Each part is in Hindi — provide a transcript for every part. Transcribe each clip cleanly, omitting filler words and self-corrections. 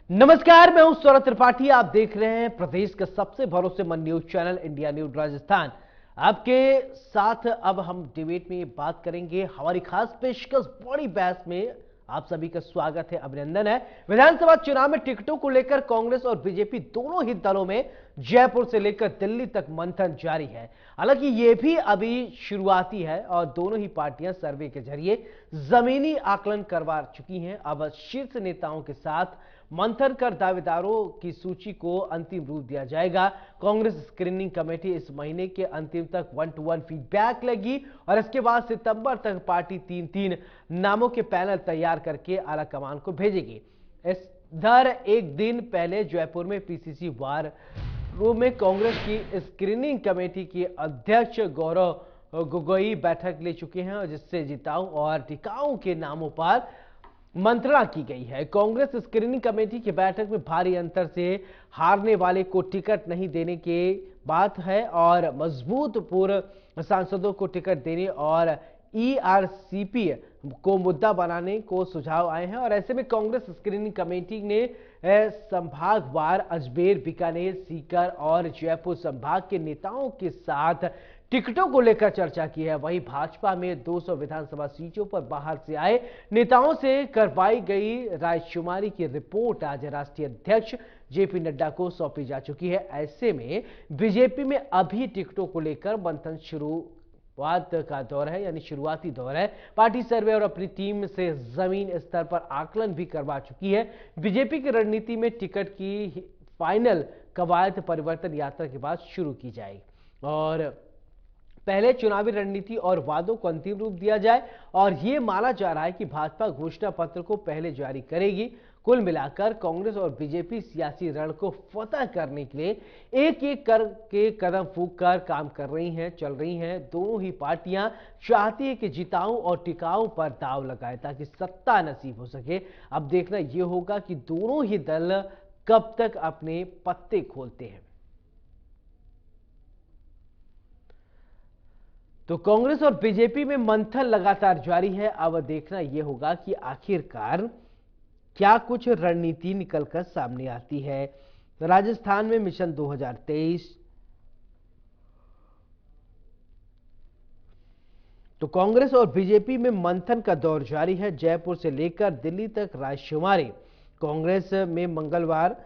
नमस्कार, मैं हूं सौरभ त्रिपाठी। आप देख रहे हैं प्रदेश का सबसे भरोसेमंद news channel India news Rajasthan. आपके साथ अब हम डिबेट में बात करेंगे। हमारी खास पेशकश बड़ी बहस में आप सभी का स्वागत है, अभिनंदन है। विधानसभा चुनाव में टिकटों को लेकर कांग्रेस और बीजेपी दोनों ही दलों में जयपुर से लेकर दिल्ली तक मंथन जारी है। हालांकि यह भी अभी शुरुआती है और दोनों ही पार्टियां सर्वे के जरिए जमीनी आकलन करवा चुकी हैं। अब शीर्ष नेताओं के साथ मंथन कर दावेदारों की सूची को अंतिम रूप दिया जाएगा। कांग्रेस स्क्रीनिंग कमेटी इस महीने के अंतिम तक 1-to-1 फीडबैक लेगी और इसके बाद सितंबर तक पार्टी 3-3 नामों के पैनल तैयार करके आला कमान को भेजेगी। इधर एक दिन पहले जयपुर में पीसीसी वार रूम में कांग्रेस की स्क्रीनिंग कमेटी के अध्यक्ष गौरव गोगोई बैठक ले चुके हैं, जिससे जिताऊ और टिकाऊ के नामों पर मंत्रणा की गई है। कांग्रेस स्क्रीनिंग कमेटी की बैठक में भारी अंतर से हारने वाले को टिकट नहीं देने की बात है और मजबूत पूर्व सांसदों को टिकट देने और ईआरसीपी को मुद्दा बनाने को सुझाव आए हैं। और ऐसे में कांग्रेस स्क्रीनिंग कमेटी ने संभागवार अजमेर, बीकानेर, सीकर और जयपुर संभाग के नेताओं के साथ टिकटों को लेकर चर्चा की है। वहीं भाजपा में 200 विधानसभा सीटों पर बाहर से आए नेताओं से करवाई गई रायशुमारी की रिपोर्ट आज राष्ट्रीय अध्यक्ष जेपी नड्डा को सौंपी जा चुकी है। ऐसे में बीजेपी में अभी टिकटों को लेकर मंथन शुरुआत का दौर है, यानी शुरुआती दौर है। पार्टी सर्वे और अपनी टीम से जमीन स्तर पर आकलन भी करवा चुकी है। बीजेपी की रणनीति में टिकट की फाइनल कवायद परिवर्तन यात्रा के बाद शुरू की जाएगी और पहले चुनावी रणनीति और वादों को अंतिम रूप दिया जाए और यह माना जा रहा है कि भाजपा घोषणा पत्र को पहले जारी करेगी। कुल मिलाकर कांग्रेस और बीजेपी सियासी रण को फतह करने के लिए एक एक करके कदम फूंक कर काम कर रही हैं, चल रही हैं। दोनों ही पार्टियां चाहती है कि जिताऊ और टिकाऊ पर दाव लगाए ताकि सत्ता नसीब हो सके। अब देखना यह होगा कि दोनों ही दल कब तक अपने पत्ते खोलते हैं। तो कांग्रेस और बीजेपी में मंथन लगातार जारी है। अब देखना यह होगा कि आखिरकार क्या कुछ रणनीति निकलकर सामने आती है। राजस्थान में मिशन 2023, तो कांग्रेस और बीजेपी में मंथन का दौर जारी है। जयपुर से लेकर दिल्ली तक रायशुमारी। कांग्रेस में मंगलवार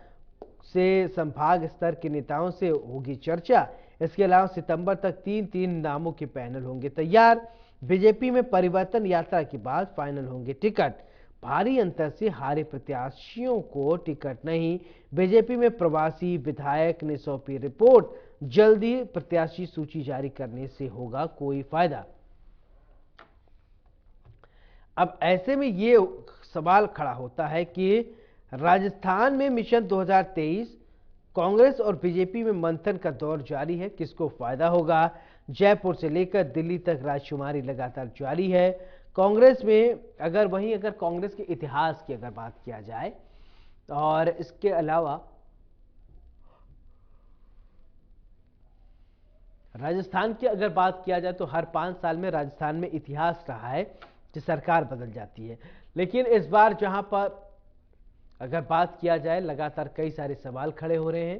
से संभाग स्तर के नेताओं से होगी चर्चा। इसके अलावा सितंबर तक 3-3 नामों के पैनल होंगे तैयार। बीजेपी में परिवर्तन यात्रा के बाद फाइनल होंगे टिकट। भारी अंतर से हारे प्रत्याशियों को टिकट नहीं। बीजेपी में प्रवासी विधायक ने सौंपी रिपोर्ट। जल्दी प्रत्याशी सूची जारी करने से होगा कोई फायदा। अब ऐसे में ये सवाल खड़ा होता है कि राजस्थान में मिशन 2023, कांग्रेस और बीजेपी में मंथन का दौर जारी है, किसको फायदा होगा। जयपुर से लेकर दिल्ली तक राजशुमारी लगातार जारी है। कांग्रेस में अगर कांग्रेस के इतिहास की अगर बात किया जाए और इसके अलावा राजस्थान की अगर बात किया जाए तो हर 5 साल में राजस्थान में इतिहास रहा है कि सरकार बदल जाती है। लेकिन इस बार जहां पर अगर बात किया जाए, लगातार कई सारे सवाल खड़े हो रहे हैं।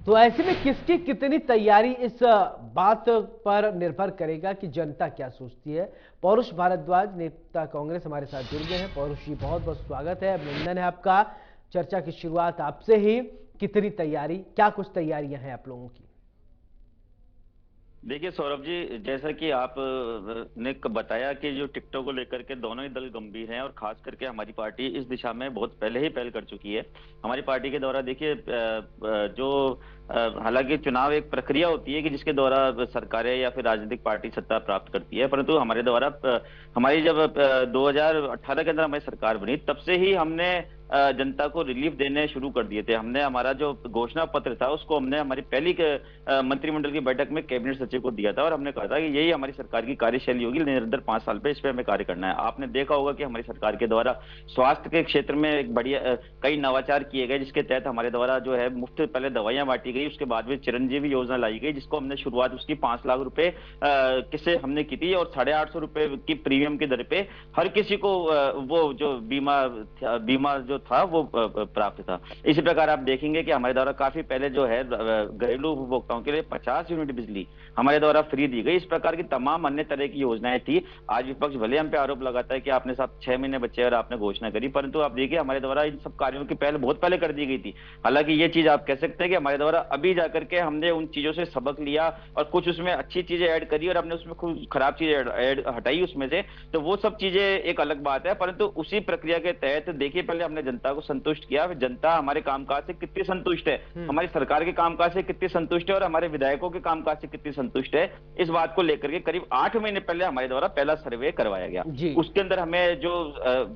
तो ऐसे में किसकी कितनी तैयारी, इस बात पर निर्भर करेगा कि जनता क्या सोचती है। पौरुष भारद्वाज, नेता कांग्रेस, हमारे साथ जुड़ गए हैं। पौरुष जी, बहुत बहुत स्वागत है, अभिनंदन है आपका। चर्चा की शुरुआत आपसे ही। कितनी तैयारी, क्या कुछ तैयारियां हैं आप लोगों की? देखिए सौरभ जी, जैसा कि आप ने बताया कि जो टिकटों को लेकर के दोनों ही दल गंभीर हैं और खास करके हमारी पार्टी इस दिशा में बहुत पहले ही पहल कर चुकी है। हमारी पार्टी के द्वारा देखिए जो हालांकि चुनाव एक प्रक्रिया होती है कि जिसके द्वारा सरकारें या फिर राजनीतिक पार्टी सत्ता प्राप्त करती है, परंतु हमारे द्वारा हमारी जब 2018 के अंदर हमारी सरकार बनी तब से ही हमने जनता को रिलीफ देने शुरू कर दिए थे। हमने हमारा जो घोषणा पत्र था उसको हमने हमारी पहली मंत्रिमंडल की बैठक में कैबिनेट सचिव को दिया था और हमने कहा था कि यही हमारी सरकार की कार्यशैली होगी निरंतर 5 साल पे, इस पे हमें कार्य करना है। आपने देखा होगा कि हमारी सरकार के द्वारा स्वास्थ्य के क्षेत्र में एक बढ़िया कई नवाचार किए गए, जिसके तहत हमारे द्वारा जो है मुफ्त पहले दवाइयां बांटी गई, उसके बाद में चिरंजीवी योजना लाई गई, जिसको हमने शुरुआत उसकी 5 लाख रुपए किसे हमने की थी और 850 रुपए की प्रीमियम की दर पे हर किसी को वो जो बीमा जो था वो प्राप्त था। इसी प्रकार आप देखेंगे कि हमारे द्वारा काफी पहले जो है घरेलू उपभोक्ताओं के लिए 50 यूनिट बिजली हमारे द्वारा फ्री दी गई। इस प्रकार की तमाम अन्य तरह की योजनाएं थी। आज विपक्ष भले हम पे आरोप लगाता है कि आपने साहब 6 महीने बचे और आपने घोषणा करी, परंतु आप देखिए हमारे द्वारा इन सब कार्यों की पहले बहुत पहले कर दी गई थी। हालांकि ये चीज आप कह सकते हैं कि हमारे द्वारा अभी जाकर के हमने उन चीजों से सबक लिया और कुछ उसमें अच्छी चीजें ऐड करी और हमने उसमें कुछ खराब चीजें हटाई उसमें से, तो वो सब चीजें एक अलग बात है। परंतु उसी प्रक्रिया के तहत देखिए पहले हमने जनता को संतुष्ट किया, जनता हमारे कामकाज से कितनी संतुष्ट है, हमारी सरकार के कामकाज से कितनी संतुष्ट है और हमारे विधायकों के कामकाज से कितनी संतुष्ट है, इस बात को लेकर के करीब 8 महीने पहले हमारे द्वारा पहला सर्वे करवाया गया। उसके अंदर हमें जो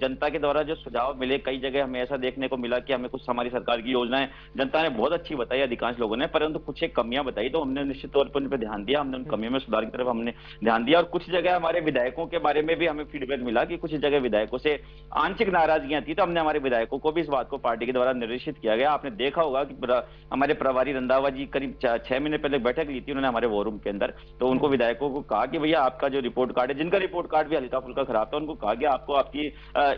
जनता के द्वारा जो सुझाव मिले, कई जगह हमें ऐसा देखने को मिला कि हमें कुछ हमारी सरकार की योजनाएं जनता ने बहुत अच्छी बताई, अधिकांश लोगों ने, परंतु कुछ एक कमियां बताई, तो हमने निश्चित तौर पर उन पर ध्यान दिया, हमने उन कमियों में सुधार की तरफ हमने ध्यान दिया। और कुछ जगह हमारे विधायकों के बारे में भी हमें फीडबैक मिला कि कुछ जगह विधायकों से आंशिक नाराजगियां थी, तो हमने हमारे विधायकों को भी इस बात को पार्टी के द्वारा निर्देशित किया गया। आपने देखा होगा कि हमारे प्रभारी रंधावा जी करीब 6 महीने पहले बैठक ली थी उन्होंने हमारे वॉरूम के अंदर, तो उनको विधायकों को कहा कि भैया आपका जो रिपोर्ट कार्ड है, जिनका रिपोर्ट कार्ड भी हल्का फुल्का खराब था, उनको कहा गया आपको आपकी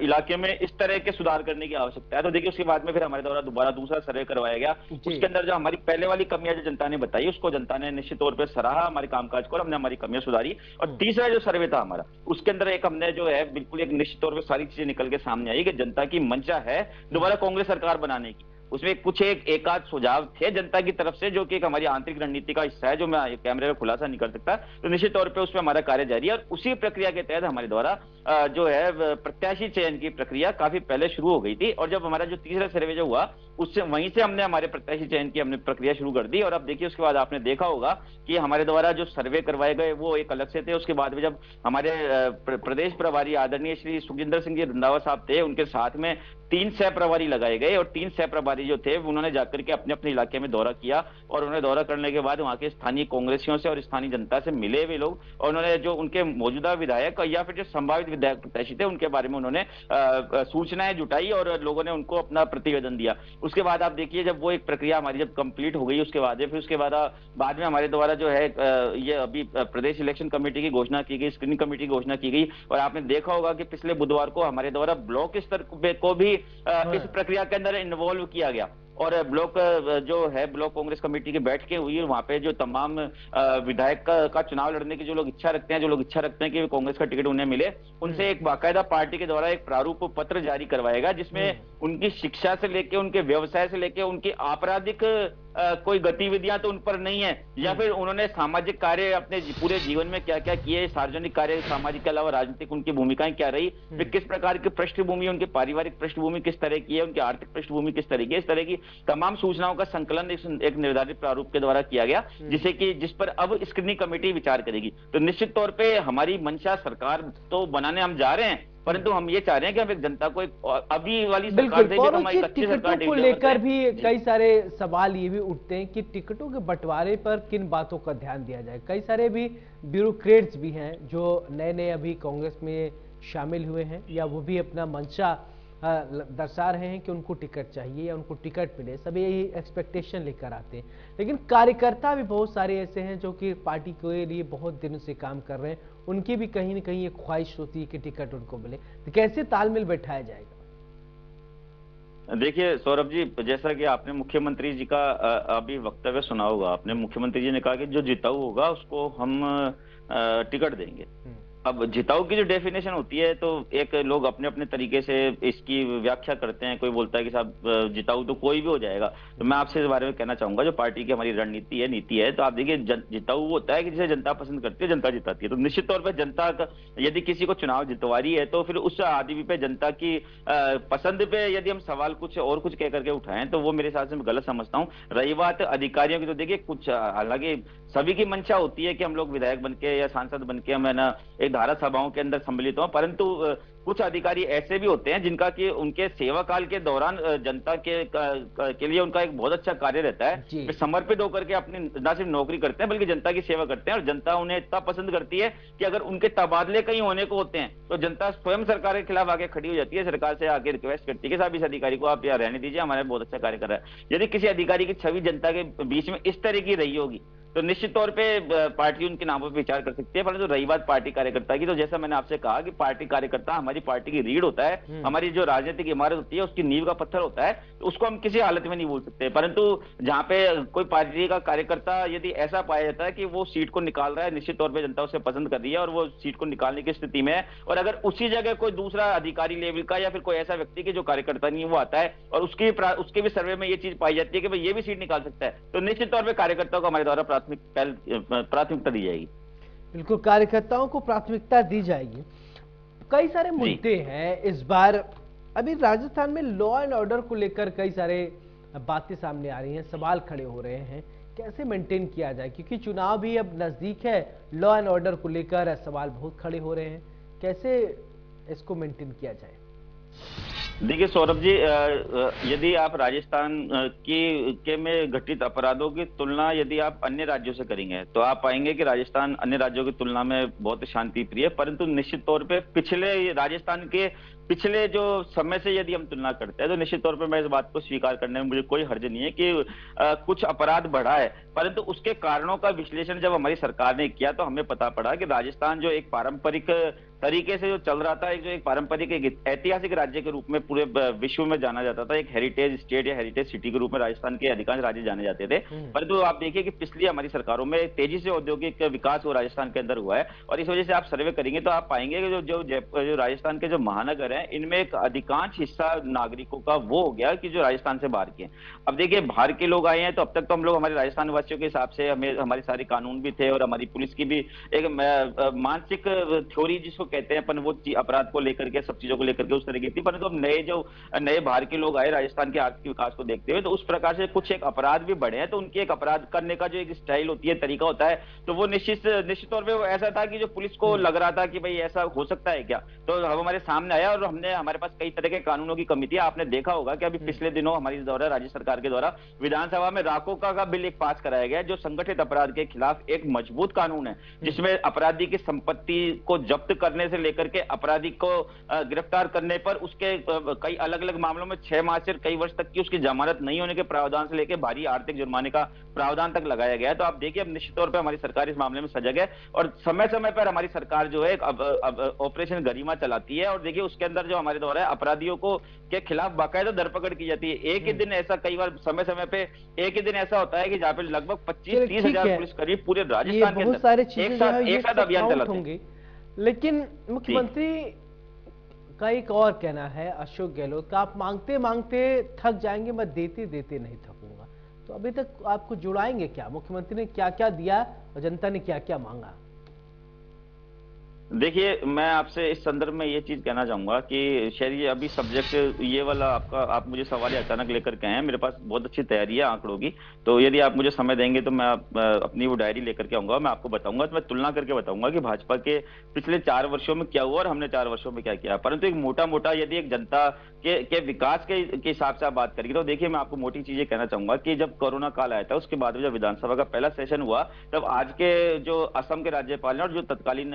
इलाके में इस तरह के सुधार करने की आवश्यकता है। तो देखिए उसके बाद में फिर हमारे द्वारा दोबारा दूसरा सर्वे करवाया गया। उसके अंदर जो हमारी पहले वाली कमियां जो जनता ने बताई उसको जनता ने निश्चित तौर पर सराहा हमारे कामकाज को और हमने हमारी कमियां सुधारी। और तीसरा जो सर्वे था हमारा, उसके अंदर एक हमने जो है बिल्कुल एक निश्चित तौर पर सारी चीजें निकल के सामने आई कि जनता की मंशा है दोबारा कांग्रेस सरकार बनाने की। उसमें कुछ एक आध सुझाव थे जनता की तरफ से जो कि एक हमारी आंतरिक रणनीति का हिस्सा है, जो मैं कैमरे में खुलासा नहीं कर सकता, तो निश्चित तौर पे उसमें हमारा कार्य जारी है। और उसी प्रक्रिया के तहत हमारे द्वारा जो है प्रत्याशी चयन की प्रक्रिया काफी पहले शुरू हो गई थी और जब हमारा जो तीसरा सर्वे जो हुआ उससे वहीं से हमने हमारे प्रत्याशी चयन की हमने प्रक्रिया शुरू कर दी। और अब देखिए उसके बाद आपने देखा होगा कि हमारे द्वारा जो सर्वे करवाए गए वो एक अलग से थे। उसके बाद में जब हमारे प्रदेश प्रभारी आदरणीय श्री सुखजिंदर सिंह जी रंधावा साहब थे, उनके साथ में 3 सह प्रभारी लगाए गए और 3 सह प्रभारी जो थे उन्होंने जाकर के अपने अपने इलाके में दौरा किया और उन्होंने दौरा करने के बाद वहां के स्थानीय कांग्रेसियों से और स्थानीय जनता से मिले हुए लोग और उन्होंने जो उनके मौजूदा विधायक या फिर जो संभावित विधायक प्रत्याशी थे उनके बारे में उन्होंने सूचनाएं जुटाई और लोगों ने उनको अपना प्रतिवेदन दिया। उसके बाद आप देखिए जब वो एक प्रक्रिया हमारी जब कंप्लीट हो गई उसके बाद फिर उसके बाद में हमारे द्वारा जो है ये अभी प्रदेश इलेक्शन कमेटी की घोषणा की गई, स्क्रीनिंग कमेटी की घोषणा की गई और आपने देखा होगा कि पिछले बुधवार को हमारे द्वारा ब्लॉक स्तर को भी इस प्रक्रिया के अंदर इन्वॉल्व किया गया और ब्लॉक जो है ब्लॉक कांग्रेस कमेटी की बैठकें हुई, वहां पे जो तमाम विधायक का चुनाव लड़ने की जो लोग इच्छा रखते हैं कि कांग्रेस का टिकट उन्हें मिले, उनसे एक बाकायदा पार्टी के द्वारा एक प्रारूप पत्र जारी करवाएगा जिसमें उनकी शिक्षा से लेके उनके व्यवसाय से लेके उनकी आपराधिक कोई गतिविधियां तो उन पर नहीं है या फिर उन्होंने सामाजिक कार्य अपने पूरे जीवन में क्या क्या किए, सार्वजनिक कार्य सामाजिक के अलावा राजनीतिक उनकी भूमिकाएं क्या रही, फिर किस प्रकार की पृष्ठभूमि, उनकी पारिवारिक पृष्ठभूमि किस तरह की है, उनकी आर्थिक पृष्ठभूमि किस तरह की है, इस तरह की तमाम सूचनाओं का संकलन एक निर्धारित प्रारूप के द्वारा किया गया जिस पर अब स्क्रीनिंग कमेटी विचार करेगी। तो निश्चित तौर पर हमारी मंशा सरकार तो बनाने हम जा रहे हैं, परंतु हम ये चाह रहे हैं कि हम एक जनता को अभी वाली सरकार दें, हमारी अच्छी सरकार को लेकर भी कई सारे सवाल ये भी उठते हैं कि टिकटों के बंटवारे पर किन बातों का ध्यान दिया जाए। कई सारे भी ब्यूरोक्रेट्स भी हैं जो नए नए अभी कांग्रेस में शामिल हुए हैं या वो भी अपना मंशा दर्शा रहे हैं कि उनको टिकट चाहिए या उनको टिकट मिले, सभी यही एक्सपेक्टेशन लेकर आते हैं। लेकिन कार्यकर्ता भी बहुत सारे ऐसे हैं जो कि पार्टी के लिए बहुत दिनों से काम कर रहे हैं, उनकी भी कहीं ना कहीं एक ख्वाहिश होती है कि टिकट उनको मिले, तो कैसे तालमेल बैठाया जाएगा? देखिए सौरभ जी, जैसा कि आपने मुख्यमंत्री जी का अभी वक्तव्य सुना होगा, आपने मुख्यमंत्री जी ने कहा कि जो जिताऊ होगा उसको हम टिकट देंगे। अब जिताऊ की जो डेफिनेशन होती है तो एक लोग अपने अपने तरीके से इसकी व्याख्या करते हैं। कोई बोलता है कि साहब जिताऊ तो कोई भी हो जाएगा। तो मैं आपसे इस बारे में कहना चाहूंगा, जो पार्टी की हमारी रणनीति है, नीति है, तो आप देखिए जिताऊ वो होता है कि जिसे जनता पसंद करती है, जनता जिताती है। तो निश्चित तौर पर जनता का यदि किसी को चुनाव जितवा रही है तो फिर उस आदमी पे, जनता की पसंद पे यदि हम सवाल कुछ और कुछ कह करके उठाएं तो वो मेरे हिसाब से मैं गलत समझता हूँ। रही बात अधिकारियों की, तो देखिए कुछ हालांकि सभी की मंशा होती है कि हम लोग विधायक बनके या सांसद बनके हम है ना एक धारा सभाओं के अंदर सम्मिलित हों, परंतु कुछ अधिकारी ऐसे भी होते हैं जिनका कि उनके सेवा काल के दौरान जनता के लिए उनका एक बहुत अच्छा कार्य रहता है। वे समर्पित होकर के अपनी न सिर्फ नौकरी करते हैं बल्कि जनता की सेवा करते हैं, और जनता उन्हें इतना पसंद करती है कि अगर उनके तबादले कहीं होने को होते हैं तो जनता स्वयं सरकार के खिलाफ आके खड़ी हो जाती है, सरकार से आके रिक्वेस्ट करती है कि साहब इस अधिकारी को आप यहाँ रहने दीजिए, हमारे बहुत अच्छा कार्य कर रहा है। यदि किसी अधिकारी की छवि जनता के बीच में इस तरह की रही होगी तो निश्चित तौर पे पार्टी उनके नामों पर विचार कर सकती है। परंतु रही बात पार्टी कार्यकर्ता की, तो जैसा मैंने आपसे कहा कि पार्टी कार्यकर्ता हमारी पार्टी की रीढ़ होता है, हमारी जो राजनीतिक इमारत होती है उसकी नींव का पत्थर होता है, तो उसको हम किसी हालत में नहीं भूल सकते। परंतु जहां पे कोई पार्टी का कार्यकर्ता यदि ऐसा पाया जाता है कि वो सीट को निकाल रहा है, निश्चित तौर पर जनता उसे पसंद कर रही है और वो सीट को निकालने की स्थिति में है, और अगर उसी जगह कोई दूसरा अधिकारी लेवल का या फिर कोई ऐसा व्यक्ति की जो कार्यकर्ता नहीं है वो आता है और उसके भी सर्वे में ये चीज पाई जाती है कि भाई ये भी सीट निकाल सकता है, तो निश्चित तौर पर कार्यकर्ताओं को हमारे द्वारा प्राथमिकता दी जाएगी। बिल्कुल, कार्यकर्ताओं को प्राथमिकता दी जाएगी। कई सारे मुद्दे हैं इस बार। अभी राजस्थान में लॉ एंड ऑर्डर को लेकर कई सारे बातें सामने आ रही हैं, सवाल खड़े हो रहे हैं, कैसे मेंटेन किया जाए, क्योंकि चुनाव भी अब नजदीक है, लॉ एंड ऑर्डर को लेकर सवाल बहुत खड़े हो रहे हैं, कैसे इसको मेंटेन किया जाए? देखिए सौरभ जी, यदि आप राजस्थान के में घटित अपराधों की तुलना यदि आप अन्य राज्यों से करेंगे तो आप पाएंगे कि राजस्थान अन्य राज्यों की तुलना में बहुत शांति प्रिय है। परंतु निश्चित तौर पे राजस्थान के पिछले जो समय से यदि हम तुलना करते हैं तो निश्चित तौर पर मैं इस बात को स्वीकार करने में मुझे कोई हर्ज नहीं है कि कुछ अपराध बढ़ा है, परंतु उसके कारणों का विश्लेषण जब हमारी सरकार ने किया तो हमें पता पड़ा कि राजस्थान जो एक पारंपरिक तरीके से जो चल रहा था, एक पारंपरिक एक ऐतिहासिक राज्य के रूप में पूरे विश्व में जाना जाता था, एक हेरिटेज स्टेट या हेरिटेज सिटी के रूप में राजस्थान के अधिकांश राज्य जाने जाते थे। परंतु आप देखिए कि पिछली हमारी सरकारों में तेजी से औद्योगिक विकास वो राजस्थान के अंदर हुआ है, और इस वजह से आप सर्वे करेंगे तो आप पाएंगे कि जो राजस्थान के जो महानगर हैं इनमें एक अधिकांश हिस्सा नागरिकों का वो हो गया कि जो राजस्थान से बाहर के हैं। अब देखिए बाहर के लोग आए हैं तो अब तक तो हम लोग हमारे राजस्थान वासियों के हिसाब से हमें हमारे सारे कानून भी थे और हमारी पुलिस की भी एक मानसिक थ्योरी जिसको कहते हैं अपन, वो अपराध को लेकर के सब चीजों को लेकर के उस तरह की थी। परंतु अब नए बाहर के लोग आए राजस्थान के आर्थिक विकास को देखते हुए तो उस प्रकार से कुछ एक अपराध भी बढ़े हैं, तो उनकी एक अपराध करने का जो एक स्टाइल होती है, तरीका होता है, तो वो निश्चित तौर पर ऐसा था कि जो पुलिस को लग रहा था कि भाई ऐसा हो सकता है क्या, तो हमारे सामने आया और हमारे पास कई तरह के कानूनों की कमी थी। आपने देखा होगा कि अभी पिछले दिनों हमारी द्वारा राज्य सरकार के द्वारा विधानसभा में राकोका का बिल एक पास कराया गया जो संगठित अपराध के खिलाफ एक मजबूत कानून है, जिसमें अपराधी की संपत्ति को जब्त करने से लेकर के अपराधी को गिरफ्तार करने पर उसके कई अलग अलग मामलों में 6 माह से कई वर्ष तक की उसकी जमानत नहीं होने के प्रावधान से लेकर भारी आर्थिक जुर्माने का प्रावधान तक लगाया गया है। तो आप देखिए अब निश्चित तौर पर हमारी सरकार इस मामले में सजग है और समय समय पर हमारी सरकार जो है ऑपरेशन गरिमा चलाती है, और देखिए उसके अंदर जो हमारे द्वारा अपराधियों को के खिलाफ बाकायदा धरपकड़ की जाती है। एक ही दिन ऐसा, कई बार समय समय पे एक ही दिन ऐसा होता है कि जहां पे लगभग 25-30 हजार पुलिसकर्मी पूरे राजस्थान के अंदर एक साथ अभियान चलाते हैं। लेकिन मुख्यमंत्री का एक और कहना है, अशोक गहलोत का, आप मांगते मांगते थक जाएंगे, मैं देते देते नहीं थकूंगा। तो अभी तक आपको जुड़ाएंगे क्या? मुख्यमंत्री ने क्या क्या दिया और जनता ने क्या क्या मांगा? देखिए मैं आपसे इस संदर्भ में ये चीज कहना चाहूंगा कि शायद ये अभी सब्जेक्ट ये वाला आप मुझे सवाल अचानक लेकर के आए हैं, मेरे पास बहुत अच्छी तैयारी है आंकड़ों की, तो यदि आप मुझे समय देंगे तो मैं अपनी वो डायरी लेकर के आऊंगा, मैं आपको बताऊंगा, तो मैं तुलना करके बताऊंगा कि भाजपा के पिछले 4 वर्षों में क्या हुआ और हमने 4 वर्षों में क्या किया। परंतु एक मोटा यदि एक जनता के विकास के हिसाब से आप बात करेंगे तो देखिए मैं आपको मोटी चीजें कहना चाहूंगा कि जब कोरोना काल आया था उसके बाद जब विधानसभा का पहला सेशन हुआ तब आज के जो असम के राज्यपाल और जो तत्कालीन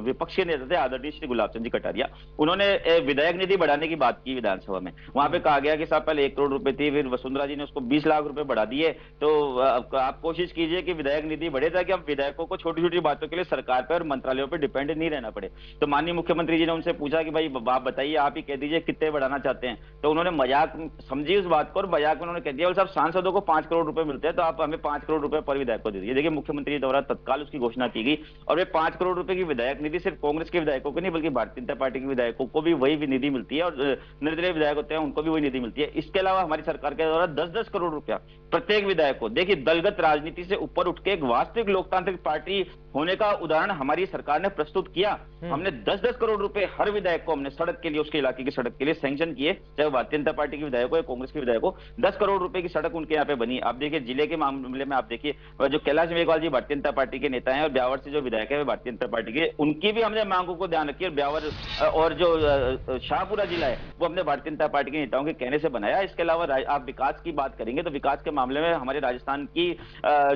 विपक्षी नेता थे आदरणीय श्री गुलाब चंद जी कटारिया, उन्होंने विधायक निधि बढ़ाने की बात की विधानसभा में। वहां पे कहा गया कि साहब पहले 1 करोड़ रुपए थी, फिर वसुंधरा जी ने उसको 20 लाख रुपए बढ़ा दिए, तो आप कोशिश कीजिए कि विधायक निधि बढ़े ताकि हम विधायकों को छोटी छोटी बातों के लिए सरकार पर और मंत्रालयों पर डिपेंड नहीं रहना पड़े। तो माननीय मुख्यमंत्री जी ने उनसे पूछा कि भाई आप बताइए, आप ही कह दीजिए कितने बढ़ाना चाहते हैं, तो उन्होंने मजाक समझी उस बात को और मजाक में उन्होंने कह दिया साहब सांसदों को 5 करोड़ रुपए मिलते हैं तो आप हमें 5 करोड़ रुपए पर विधायक को दे दीजिए। देखिए मुख्यमंत्री द्वारा तत्काल उसकी घोषणा की गई और वे 5 करोड़ रुपए की विधायक निधि सिर्फ कांग्रेस के विधायकों को नहीं बल्कि भारतीय जनता पार्टी के विधायकों को भी वही निधि मिलती है और निर्दलीय विधायक होते हैं उनको भी वही निधि मिलती है। इसके अलावा हमारी सरकार के द्वारा 10-10 करोड़ रुपया प्रत्येक विधायक को, देखिए दलगत राजनीति से ऊपर उठ के एक वास्तविक लोकतांत्रिक पार्टी होने का उदाहरण हमारी सरकार ने प्रस्तुत किया। हमने 10-10 करोड़ रुपए हर विधायक को हमने सड़क के लिए, उसके इलाके की सड़क के लिए सैंक्शन किए, चाहे वो भारतीय जनता पार्टी के विधायक हो या कांग्रेस के विधायक हो। 10 करोड़ रुपए की सड़क उनके यहाँ पे बनी। आप देखिए जिले के मामले में, आप देखिए जो कैलाश मेघवाल जी भारतीय जनता पार्टी के नेता हैं और ब्यावर से जो विधायक है वे भारतीय जनता पार्टी के, उनकी भी हमने मांगों को ध्यान रखी और ब्यावर और जो शाहपुरा जिला है वो हमने भारतीय जनता पार्टी के नेताओं के कहने से बनाया। इसके अलावा आप विकास की बात करेंगे तो विकास के मामले में हमारे राजस्थान की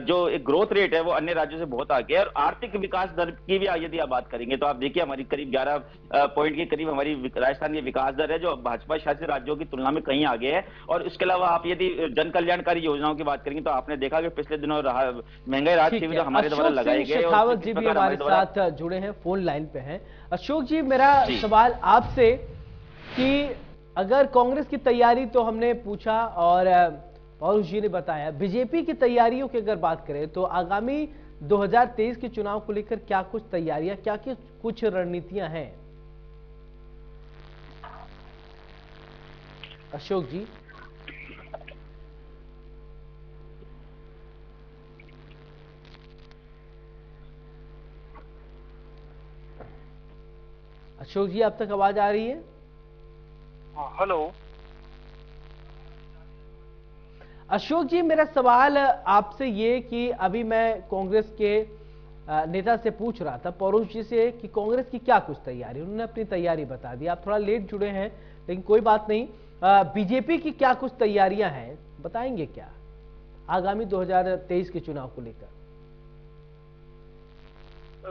जो एक ग्रोथ रेट है वो अन्य राज्यों से बहुत आगे है। और आर्थिक विकास दर की भी यदि आप बात करेंगे तो आप देखिए हमारी करीब 11 पॉइंट के करीब हमारी राजस्थान की विकास दर है, जो भाजपा शासित राज्यों की तुलना में कहीं आगे है। और इसके अलावा आप यदि जन कल्याणकारी योजनाओं की बात करेंगे तो आपने देखा कि पिछले दिनों महंगाई राहत शिविर हमारे द्वारा लगाए गए। शेखावत जी भी हमारे साथ जुड़े हैं, फोन लाइन पे हैं। अशोक जी, मेरा सवाल आपसे कि अगर कांग्रेस की तैयारी तो हमने पूछा और पौरुष जी ने बताया, बीजेपी की तैयारियों की अगर बात करें तो आगामी 2023 के चुनाव को लेकर क्या कुछ तैयारियां, क्या कुछ रणनीतियां हैं? अशोक जी। अशोक जी, आप तक आवाज आ रही है? हेलो अशोक जी, मेरा सवाल आपसे ये कि अभी मैं कांग्रेस के नेता से पूछ रहा था, पौरुष जी से, कि कांग्रेस की क्या कुछ तैयारी, उन्होंने अपनी तैयारी बता दी। आप थोड़ा लेट जुड़े हैं लेकिन कोई बात नहीं। बीजेपी की क्या कुछ तैयारियां हैं, बताएंगे क्या आगामी 2023 के चुनाव को लेकर?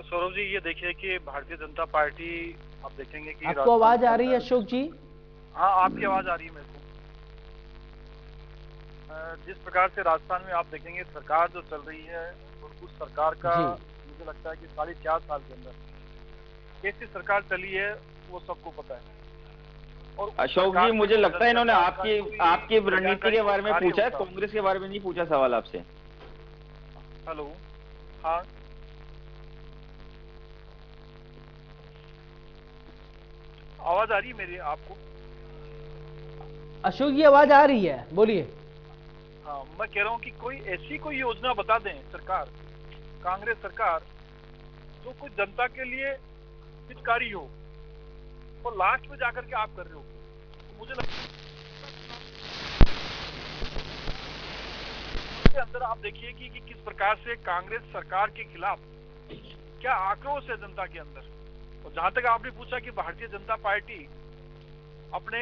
सौरभ जी, ये देखिए कि भारतीय जनता पार्टी, आप देखेंगे कि आपको आवाज आ रही है अशोक जी? हाँ, आपकी आवाज आ रही है मेरे को। जिस प्रकार से राजस्थान में आप देखेंगे सरकार जो चल रही है, और उस सरकार का मुझे लगता है कि 4.5 साल के अंदर कैसी सरकार चली है वो सबको पता है। और अशोक जी, मुझे लगता है इन्होंने आपकी रणनीति के बारे में पूछा है, कांग्रेस के बारे में नहीं पूछा सवाल आपसे। हेलो, हाँ, आवाज आ रही है मेरी आपको? अशोक जी, आवाज आ रही है, बोलिए। हाँ, मैं कह रहा हूँ कि कोई ऐसी कोई योजना बता दें सरकार, कांग्रेस सरकार, जो कुछ जनता के लिए हितकारी हो और लास्ट में जाकर के आप कर रहे हो। तो मुझे लगता है उसके अंदर आप देखिए कि किस प्रकार से कांग्रेस सरकार के खिलाफ क्या आक्रोश है जनता के अंदर। और जहां तक आपने पूछा कि भारतीय जनता पार्टी अपने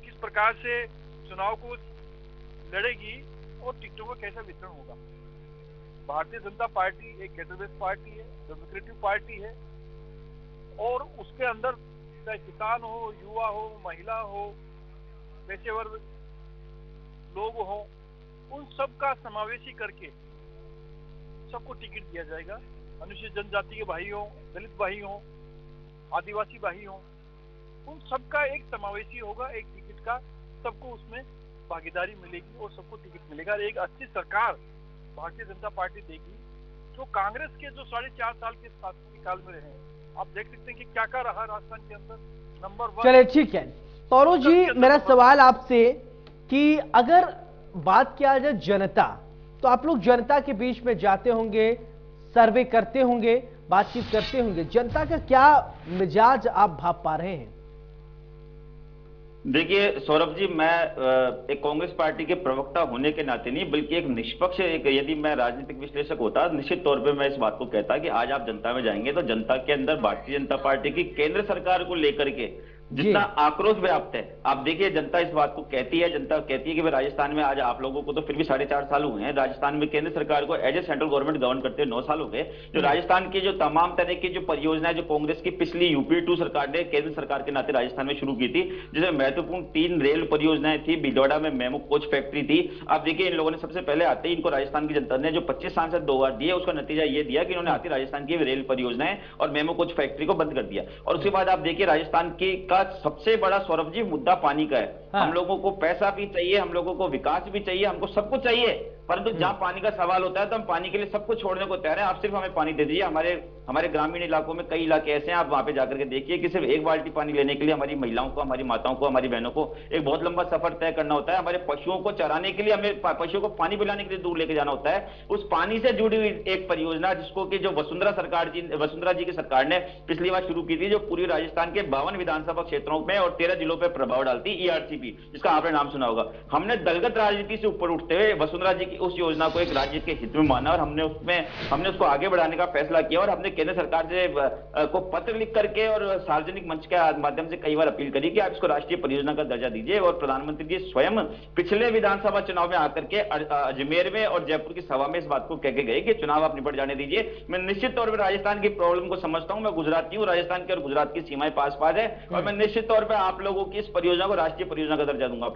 किस प्रकार से चुनाव को लड़ेगी और टिकटों का कैसा वितरण होगा, भारतीय जनता पार्टी एक कैडर बेस्ड पार्टी है, डेमोक्रेटिक पार्टी है, और उसके अंदर चाहे किसान हो, युवा हो, महिला हो, पेशेवर लोग हो, उन सब का समावेशी करके सबको टिकट दिया जाएगा। अनुसूचित जनजाति के भाई हो, दलित भाई हो, आदिवासी भाई हो, उन सबका एक समावेशी होगा, एक टिकट का सबको उसमें भागीदारी मिलेगी और सबको टिकट मिलेगा। एक अच्छी सरकार भारतीय जनता पार्टी देगी, जो कांग्रेस के जो 4.5 साल के शासनकाल में रहे, आप देख सकते हैं कि क्या क्या रहा राजस्थान के अंदर। नंबर 1। चलिए ठीक है पौरुष जी, मेरा सवाल आपसे कि अगर बात किया जाए जनता, तो आप लोग जनता के बीच में जाते होंगे, सर्वे करते होंगे, बातचीत करते होंगे, जनता का क्या मिजाज आप भाप पा रहे हैं? देखिए सौरभ जी, मैं एक कांग्रेस पार्टी के प्रवक्ता होने के नाते नहीं, बल्कि एक निष्पक्ष, यदि मैं राजनीतिक विश्लेषक होता, निश्चित तौर पे मैं इस बात को कहता कि आज आप जनता में जाएंगे तो जनता के अंदर भारतीय जनता पार्टी की केंद्र सरकार को लेकर के जितना आक्रोश व्याप्त है, आप देखिए जनता इस बात को कहती है, जनता कहती है कि राजस्थान में आज आप लोगों को तो फिर भी 4.5 साल हुए हैं, राजस्थान में केंद्र सरकार को as a central government govern करते 9 साल हो गए। जो राजस्थान की जो तमाम तरह की जो परियोजनाएं जो कांग्रेस की पिछली यूपी 2 सरकार ने केंद्र सरकार के नाते राजस्थान में शुरू की थी, जिसमें महत्वपूर्ण 3 रेल परियोजनाएं थी, भिलवाड़ा में मेमो कोच फैक्ट्री थी। आप देखिए इन लोगों ने सबसे पहले आते ही इनको राजस्थान की जनता ने जो 25 सांसद 2 बार दिए, उसका नतीजा ये दिया कि इन्होंने आती राजस्थान की रेल परियोजनाएं और मेमो कोच फैक्ट्री को बंद कर दिया। और उसके बाद आप देखिए राजस्थान की का सबसे बड़ा सौरभ जी मुद्दा पानी का है। हम लोगों को पैसा भी चाहिए, हम लोगों को विकास भी चाहिए, हमको सब कुछ चाहिए, परंतु जहां पानी का सवाल होता है तो हम पानी के लिए सब कुछ छोड़ने को तैयार है। आप सिर्फ हमें पानी दे दीजिए। हमारे ग्रामीण इलाकों में कई इलाके ऐसे हैं, आप वहां पे जाकर के देखिए कि सिर्फ एक बाल्टी पानी लेने के लिए हमारी महिलाओं को, हमारी माताओं को, हमारी बहनों को एक बहुत लंबा सफर तय करना होता है। हमारे पशुओं को चराने के लिए हमें पशुओं को पानी पिलाने के लिए दूर लेके जाना होता है। उस पानी से जुड़ी हुई एक परियोजना जिसको कि जो वसुंधरा जी की सरकार ने पिछली बार शुरू की थी, जो पूरी राजस्थान के 52 विधानसभा क्षेत्रों में और 13 जिलों पर प्रभाव डालती, ERCP, जिसका आपने नाम सुना होगा। हमने दलगत राजनीति से ऊपर उठते हुए वसुंधरा जी की उस योजना को एक राज्य के हित में माना और हमने उसको आगे बढ़ाने का फैसला किया और हमने केंद्र सरकार से को पत्र लिख करके और सार्वजनिक मंच के माध्यम से कई बार अपील करी कि आप इसको राष्ट्रीय परियोजना का दर्जा दीजिए। और प्रधानमंत्री जी स्वयं पिछले विधानसभा चुनाव में आकर के अजमेर में और जयपुर की सभा में इस बात को कह के गए कि चुनाव आप निपट जाने दीजिए। मैं निश्चित तौर पर राजस्थान की प्रॉब्लम को समझता हूं, मैं गुजराती हूं, राजस्थान की और गुजरात की सीमाएं पास पास है और मैं निश्चित तौर पर आप लोगों की इस परियोजना को राष्ट्रीय परियोजना का दर्जा दूंगा।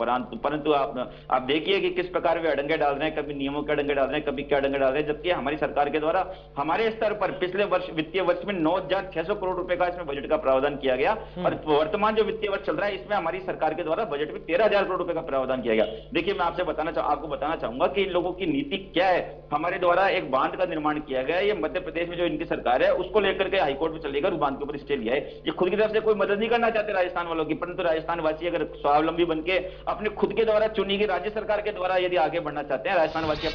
परंतु आप देखिए कि किस प्रकार वे अड़ंगे डाल रहे हैं, कभी नियमों के अड़ंगे डाल रहे हैं, कभी क्या अड़ंगे डाल रहे हैं, जबकि हमारी सरकार के द्वारा हमारे स्तर पर पिछले वर्ष वित्तीय वर्ष में 9,600 करोड़ रुपए का इसमें बजट का प्रावधान किया गया और वर्तमान जो वित्तीय वर्ष चल रहा है इसमें हमारी सरकार के द्वारा बजट में 13,000 करोड़ रुपए का प्रावधान किया गया। देखिए, मैं आपको बताना चाहूंगा कि इन लोगों की नीति क्या है। हमारे द्वारा एक बांध का निर्माण किया गया है, ये मध्य प्रदेश में जो इनकी सरकार है उसको लेकर के हाईकोर्ट में चलेगा, उस बांध के ऊपर स्टे लिया है। ये खुद की तरफ से कोई मदद नहीं करना चाहते राजस्थान वालों की, परंतु राजस्थान वासी अगर स्वावलंबी बनके अपने खुद के द्वारा चुनी गई राज्य सरकार के द्वारा यदि आगे बढ़ना चाहते हैं, राजस्थान वासी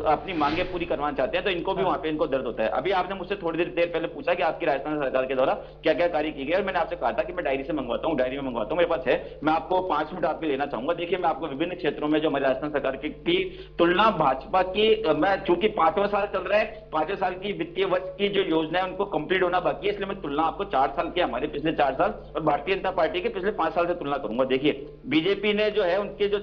अपनी मांगे पूरी करवाना चाहते हैं, तो इनको भी वहां पे इनको दर्द होता है। अभी आपने मुझसे थोड़ी देर पहले पूछा कि आपकी राजस्थान सरकार के द्वारा क्या क्या कार्य किए गए और मैंने आपसे कहा था कि मैं डायरी में मंगवाता हूं, मेरे पास है, मैं आपको 5 मिनट आपके लेना चाहूंगा। देखिए, मैं आपको विभिन्न क्षेत्रों में जो हमारी राजस्थान सरकार की तुलना भाजपा की, मैं चूंकि 5वां साल चल रहा है, 5वें साल की वित्तीय वर्ष की जो योजना है उनको कंप्लीट होना बाकी है, इसलिए मैं तुलना आपको 4 साल के, हमारे पिछले 4 साल और भारतीय जनता पार्टी के पिछले 5 साल से तुलना करूंगा। देखिए, बीजेपी ने जो है उनके जो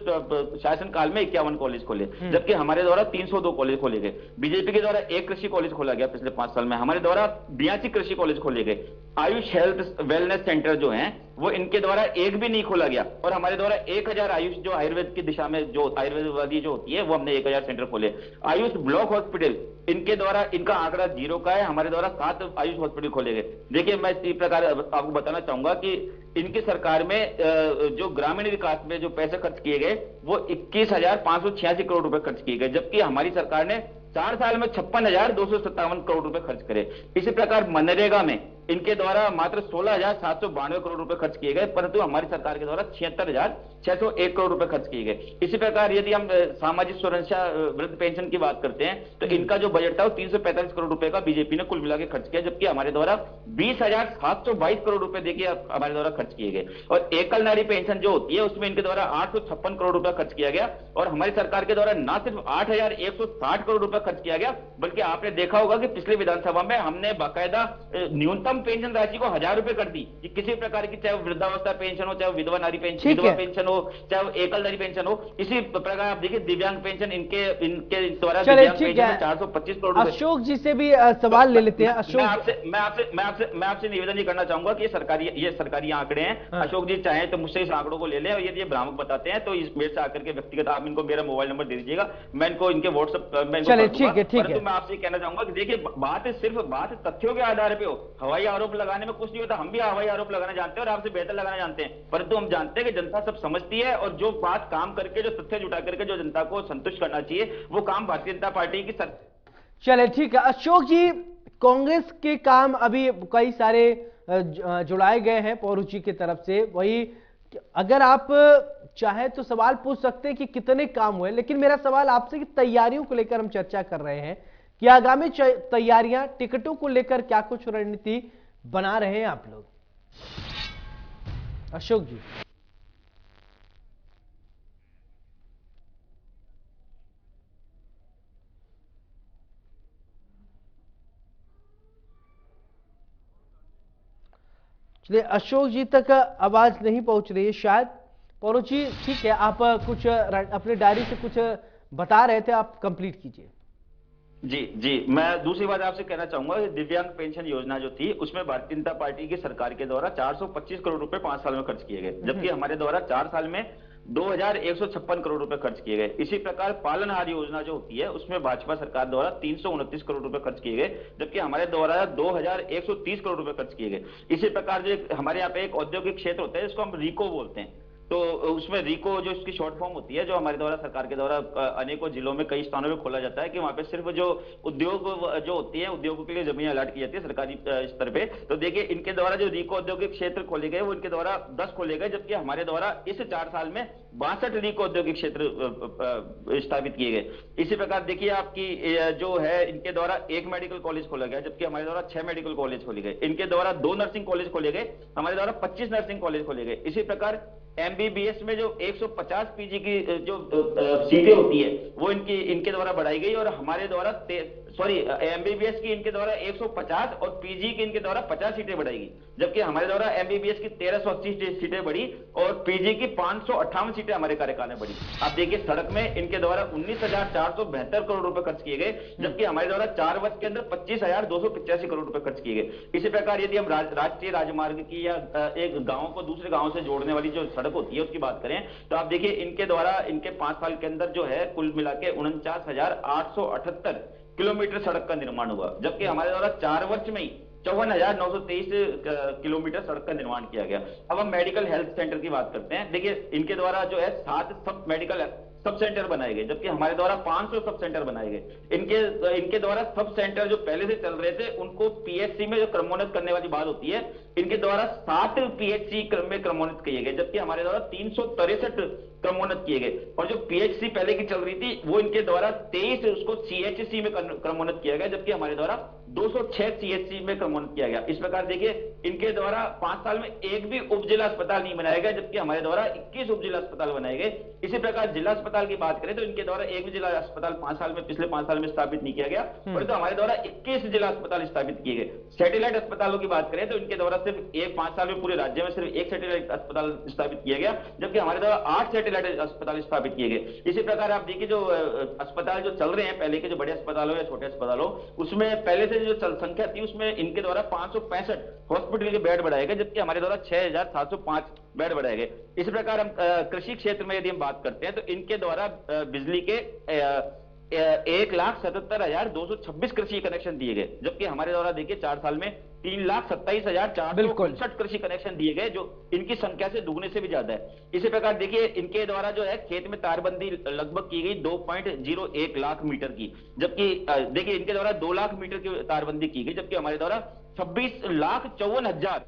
शासन काल में 51 कॉलेज खोले, जबकि हमारे द्वारा 302 कॉलेज खोले गए। बीजेपी के द्वारा 1 कृषि कॉलेज खोला गया पिछले 5 साल में, हमारे द्वारा 82 कृषि कॉलेज खोले गए। आयुष हेल्थ वेलनेस सेंटर जो हैं वो इनके द्वारा एक भी नहीं खोला गया और हमारे द्वारा 1000 आयुष जो आयुर्वेद की दिशा में जो आयुर्वेदवादी जो होती है वो हमने 1000 सेंटर खोले। आयुष ब्लॉक हॉस्पिटल इनके द्वारा, इनका आंकड़ा 0 का है, हमारे द्वारा 7 आयुष हॉस्पिटल खोले गए। देखिए, मैं इसी प्रकार आपको बताना चाहूंगा कि इनकी सरकार में जो ग्रामीण विकास में जो पैसे खर्च किए गए वो 21,586 करोड़ रुपए खर्च किए गए, जबकि हमारी सरकार ने 4 साल में 56,257 करोड़ रुपए खर्च करे। इसी प्रकार मनरेगा में इनके द्वारा मात्र 16,792 करोड़ रुपए खर्च किए गए, परंतु हमारी सरकार के द्वारा 76,601 करोड़ रुपए खर्च किए गए। इसी प्रकार यदि हम सामाजिक सुरक्षा वृद्ध पेंशन की बात करते हैं तो इनका जो बजट था वो 345 करोड़ रुपए का बीजेपी ने कुल मिला के खर्च किया, जबकि हमारे द्वारा 20,722 करोड़ रुपए देखिए हमारे द्वारा खर्च किए गए। और एकल नारी पेंशन जो होती है उसमें इनके द्वारा 856 करोड़ रुपए खर्च किया गया और हमारी सरकार के द्वारा न सिर्फ 8,160 करोड़ रुपए खर्च किया गया, बल्कि आपने देखा होगा कि पिछले विधानसभा में हमने बाकायदा न्यूनतम पेंशन राशि को 1,000 रुपए कर दी कि किसी प्रकार की, चाहे वृद्धावस्था पेंशन हो, चाहे विधवा नारी पेंशन, विधवा पेंशन हो, चाहे एकल नारी पेंशन हो। इसी प्रकार आप देखिए दिव्यांग पेंशन इनके द्वारा दिव्यांग पेंशन 425 करोड़। अशोक जी से भी सवाल ले लेते हैं। अशोक, मैं आपसे निवेदन ये करना चाहूंगा कि ये सरकारी आंकड़े हैं। अशोक जी चाहें तो मुझसे इस आंकड़ों को ले लें और यदि ये भ्रामक बताते हैं तो इस मेल से आकर के व्यक्तिगत आप इनको मेरा मोबाइल नंबर दे दीजिएगा, मैं इनको इनके व्हाट्सएप में, ठीक है। मैं आपसे कहना चाहूंगा कि देखिए, बात तथ्यों के आधार पर हो, हवाई आरोप लगाने में कुछ नहीं होता। हम भी हवाई आरोप लगाना जानते हैं और आपसे बेहतर लगाना जानते हैं, परंतु हम जानते हैं कि जनता सब समझती है और जो बात काम करके, जो तथ्य जुटा करके जो जनता को संतुष्ट करना चाहिए वो काम भारतीय जनता पार्टी की चले, ठीक है। अशोक जी, कांग्रेस के काम अभी कई सारे जुड़ाए गए हैं पौरू जी की तरफ से, वही अगर आप चाहे तो सवाल पूछ सकते हैं कि कितने काम हुए, लेकिन मेरा सवाल आपसे कि तैयारियों को लेकर हम चर्चा कर रहे हैं कि आगामी तैयारियां, टिकटों को लेकर क्या कुछ रणनीति बना रहे हैं आप लोग? अशोक जी, चलिए, अशोक जी तक आवाज नहीं पहुंच रही है शायद। पौरू जी, ठीक है, आप कुछ अपने डायरी से कुछ बता रहे थे, आप कंप्लीट कीजिए। जी, मैं दूसरी बात आपसे कहना चाहूंगा कि दिव्यांग पेंशन योजना जो थी उसमें भारतीय जनता पार्टी की सरकार के द्वारा 425 करोड़ रुपए 5 साल में खर्च किए गए, जबकि हमारे द्वारा 4 साल में 2,156 करोड़ रुपए खर्च किए गए। इसी प्रकार पालनहार योजना जो होती है उसमें भाजपा सरकार द्वारा 329 करोड़ रुपए खर्च किए गए, जबकि हमारे द्वारा 2,130 करोड़ रुपए खर्च किए गए। इसी प्रकार जो हमारे यहाँ पे एक औद्योगिक क्षेत्र होता है जिसको हम रीको बोलते हैं, तो उसमें रिको जो इसकी शॉर्ट फॉर्म होती है, जो हमारे द्वारा सरकार के द्वारा अनेकों जिलों में कई स्थानों में खोला जाता है कि वहां पे सिर्फ जो उद्योग जो होती है, उद्योगों के लिए जमीन अलॉट की जाती है सरकारी स्तर पे। तो देखिए इनके द्वारा जो रिको औद्योगिक क्षेत्र खोले गए वो इनके द्वारा 10 खोले गए, जबकि हमारे द्वारा इस 4 साल में 62 रिको औद्योगिक क्षेत्र स्थापित किए गए। इसी प्रकार देखिए आपकी जो है इनके द्वारा 1 मेडिकल कॉलेज खोला गया, जबकि हमारे द्वारा 6 मेडिकल कॉलेज खोले गए। इनके द्वारा 2 नर्सिंग कॉलेज खोले गए, हमारे द्वारा 25 नर्सिंग कॉलेज खोले गए। इसी प्रकार एमबीबीएस में जो 150 पीजी की जो सीटें होती है वो इनके द्वारा बढ़ाई गई, और हमारे द्वारा एमबीबीएस की इनके द्वारा 150 और पीजी की इनके द्वारा 50 सीटें बढ़ाई गई, जबकि हमारे द्वारा एमबीबीएस की 1380 सीटें बढ़ी और पीजी की 558 सीटें हमारे कार्यकाल में बढ़ी। आप देखिए सड़क में इनके द्वारा 19,472 करोड़ रुपए खर्च किए गए, जबकि हमारे द्वारा 4 वर्ष के अंदर 25,285 करोड़ रुपए खर्च किए गए। इसी प्रकार यदि हम राष्ट्रीय राजमार्ग की या एक गांव को दूसरे गांव से जोड़ने वाली जो सड़क होती है उसकी बात करें, तो आप देखिए इनके द्वारा इनके 5 साल के अंदर जो है कुल मिला के 49,878 किलोमीटर सड़क का निर्माण हुआ, जबकि हमारे द्वारा 4 वर्ष में ही 54,923 किलोमीटर सड़क का निर्माण किया गया। अब हम मेडिकल हेल्थ सेंटर की बात करते हैं। देखिए इनके द्वारा जो है 7 सब मेडिकल सब सेंटर बनाए गए, जबकि हमारे द्वारा 500 सब सेंटर बनाए गए। इनके द्वारा सब सेंटर जो पहले से चल रहे थे उनको पीएचसी में जो क्रमोन्नत करने वाली बात होती है, इनके द्वारा 60 पीएचसी में क्रमोन्नत किए गए, जबकि हमारे द्वारा 363 क्रमोन्नत किए गए। और जो पीएचसी पहले की चल रही थी वो इनके द्वारा 23 उसको सीएचसी में क्रमोन्नत किया गया, जबकि हमारे द्वारा 206 सीएचसी में क्रमोन्नत किया गया। इस प्रकार देखिए इनके द्वारा 5 साल में एक भी उप जिला अस्पताल नहीं बनाया गया, जबकि हमारे द्वारा 21 उप जिला अस्पताल बनाए गए। इसी प्रकार जिला अस्पताल की बात करें तो इनके द्वारा एक भी जिला अस्पताल 5 साल में पिछले 5 साल में स्थापित नहीं किया गया, परंतु हमारे द्वारा 21 जिला अस्पताल स्थापित किए गए। सैटेलाइट अस्पतालों की बात करें तो इनके द्वारा सिर्फ 5 साल में पूरे राज्य में सिर्फ 1 सैटेलाइट अस्पताल स्थापित किया गया, जबकि हमारे द्वारा 8 सैटेलाइट अस्पताल स्थापित किए गए। इसी प्रकार आप देखिए जो अस्पताल जो चल रहे हैं पहले के, जो बड़े अस्पताल हो या छोटे अस्पताल हो, उसमें पहले से जो संख्या थी उसमें इनके द्वारा 565 हॉस्पिटल के बेड बढ़ाए गए, जबकि हमारे द्वारा 6,705 बेड बढ़ाए गए। इसी प्रकार हम कृषि क्षेत्र में यदि हम बात करते हैं तो इनके द्वारा बिजली के 1,77,226 कृषि कनेक्शन दिए गए, जबकि हमारे द्वारा देखिए 4 साल में 3,27,459 कृषि कनेक्शन दिए गए, जो इनकी संख्या से दुगने से भी ज्यादा है। इसी प्रकार देखिए इनके द्वारा जो है खेत में तारबंदी लगभग की गई 2.01 लाख मीटर की, जबकि देखिए इनके द्वारा 2 लाख मीटर की तारबंदी की गई, जबकि हमारे द्वारा 26,54,000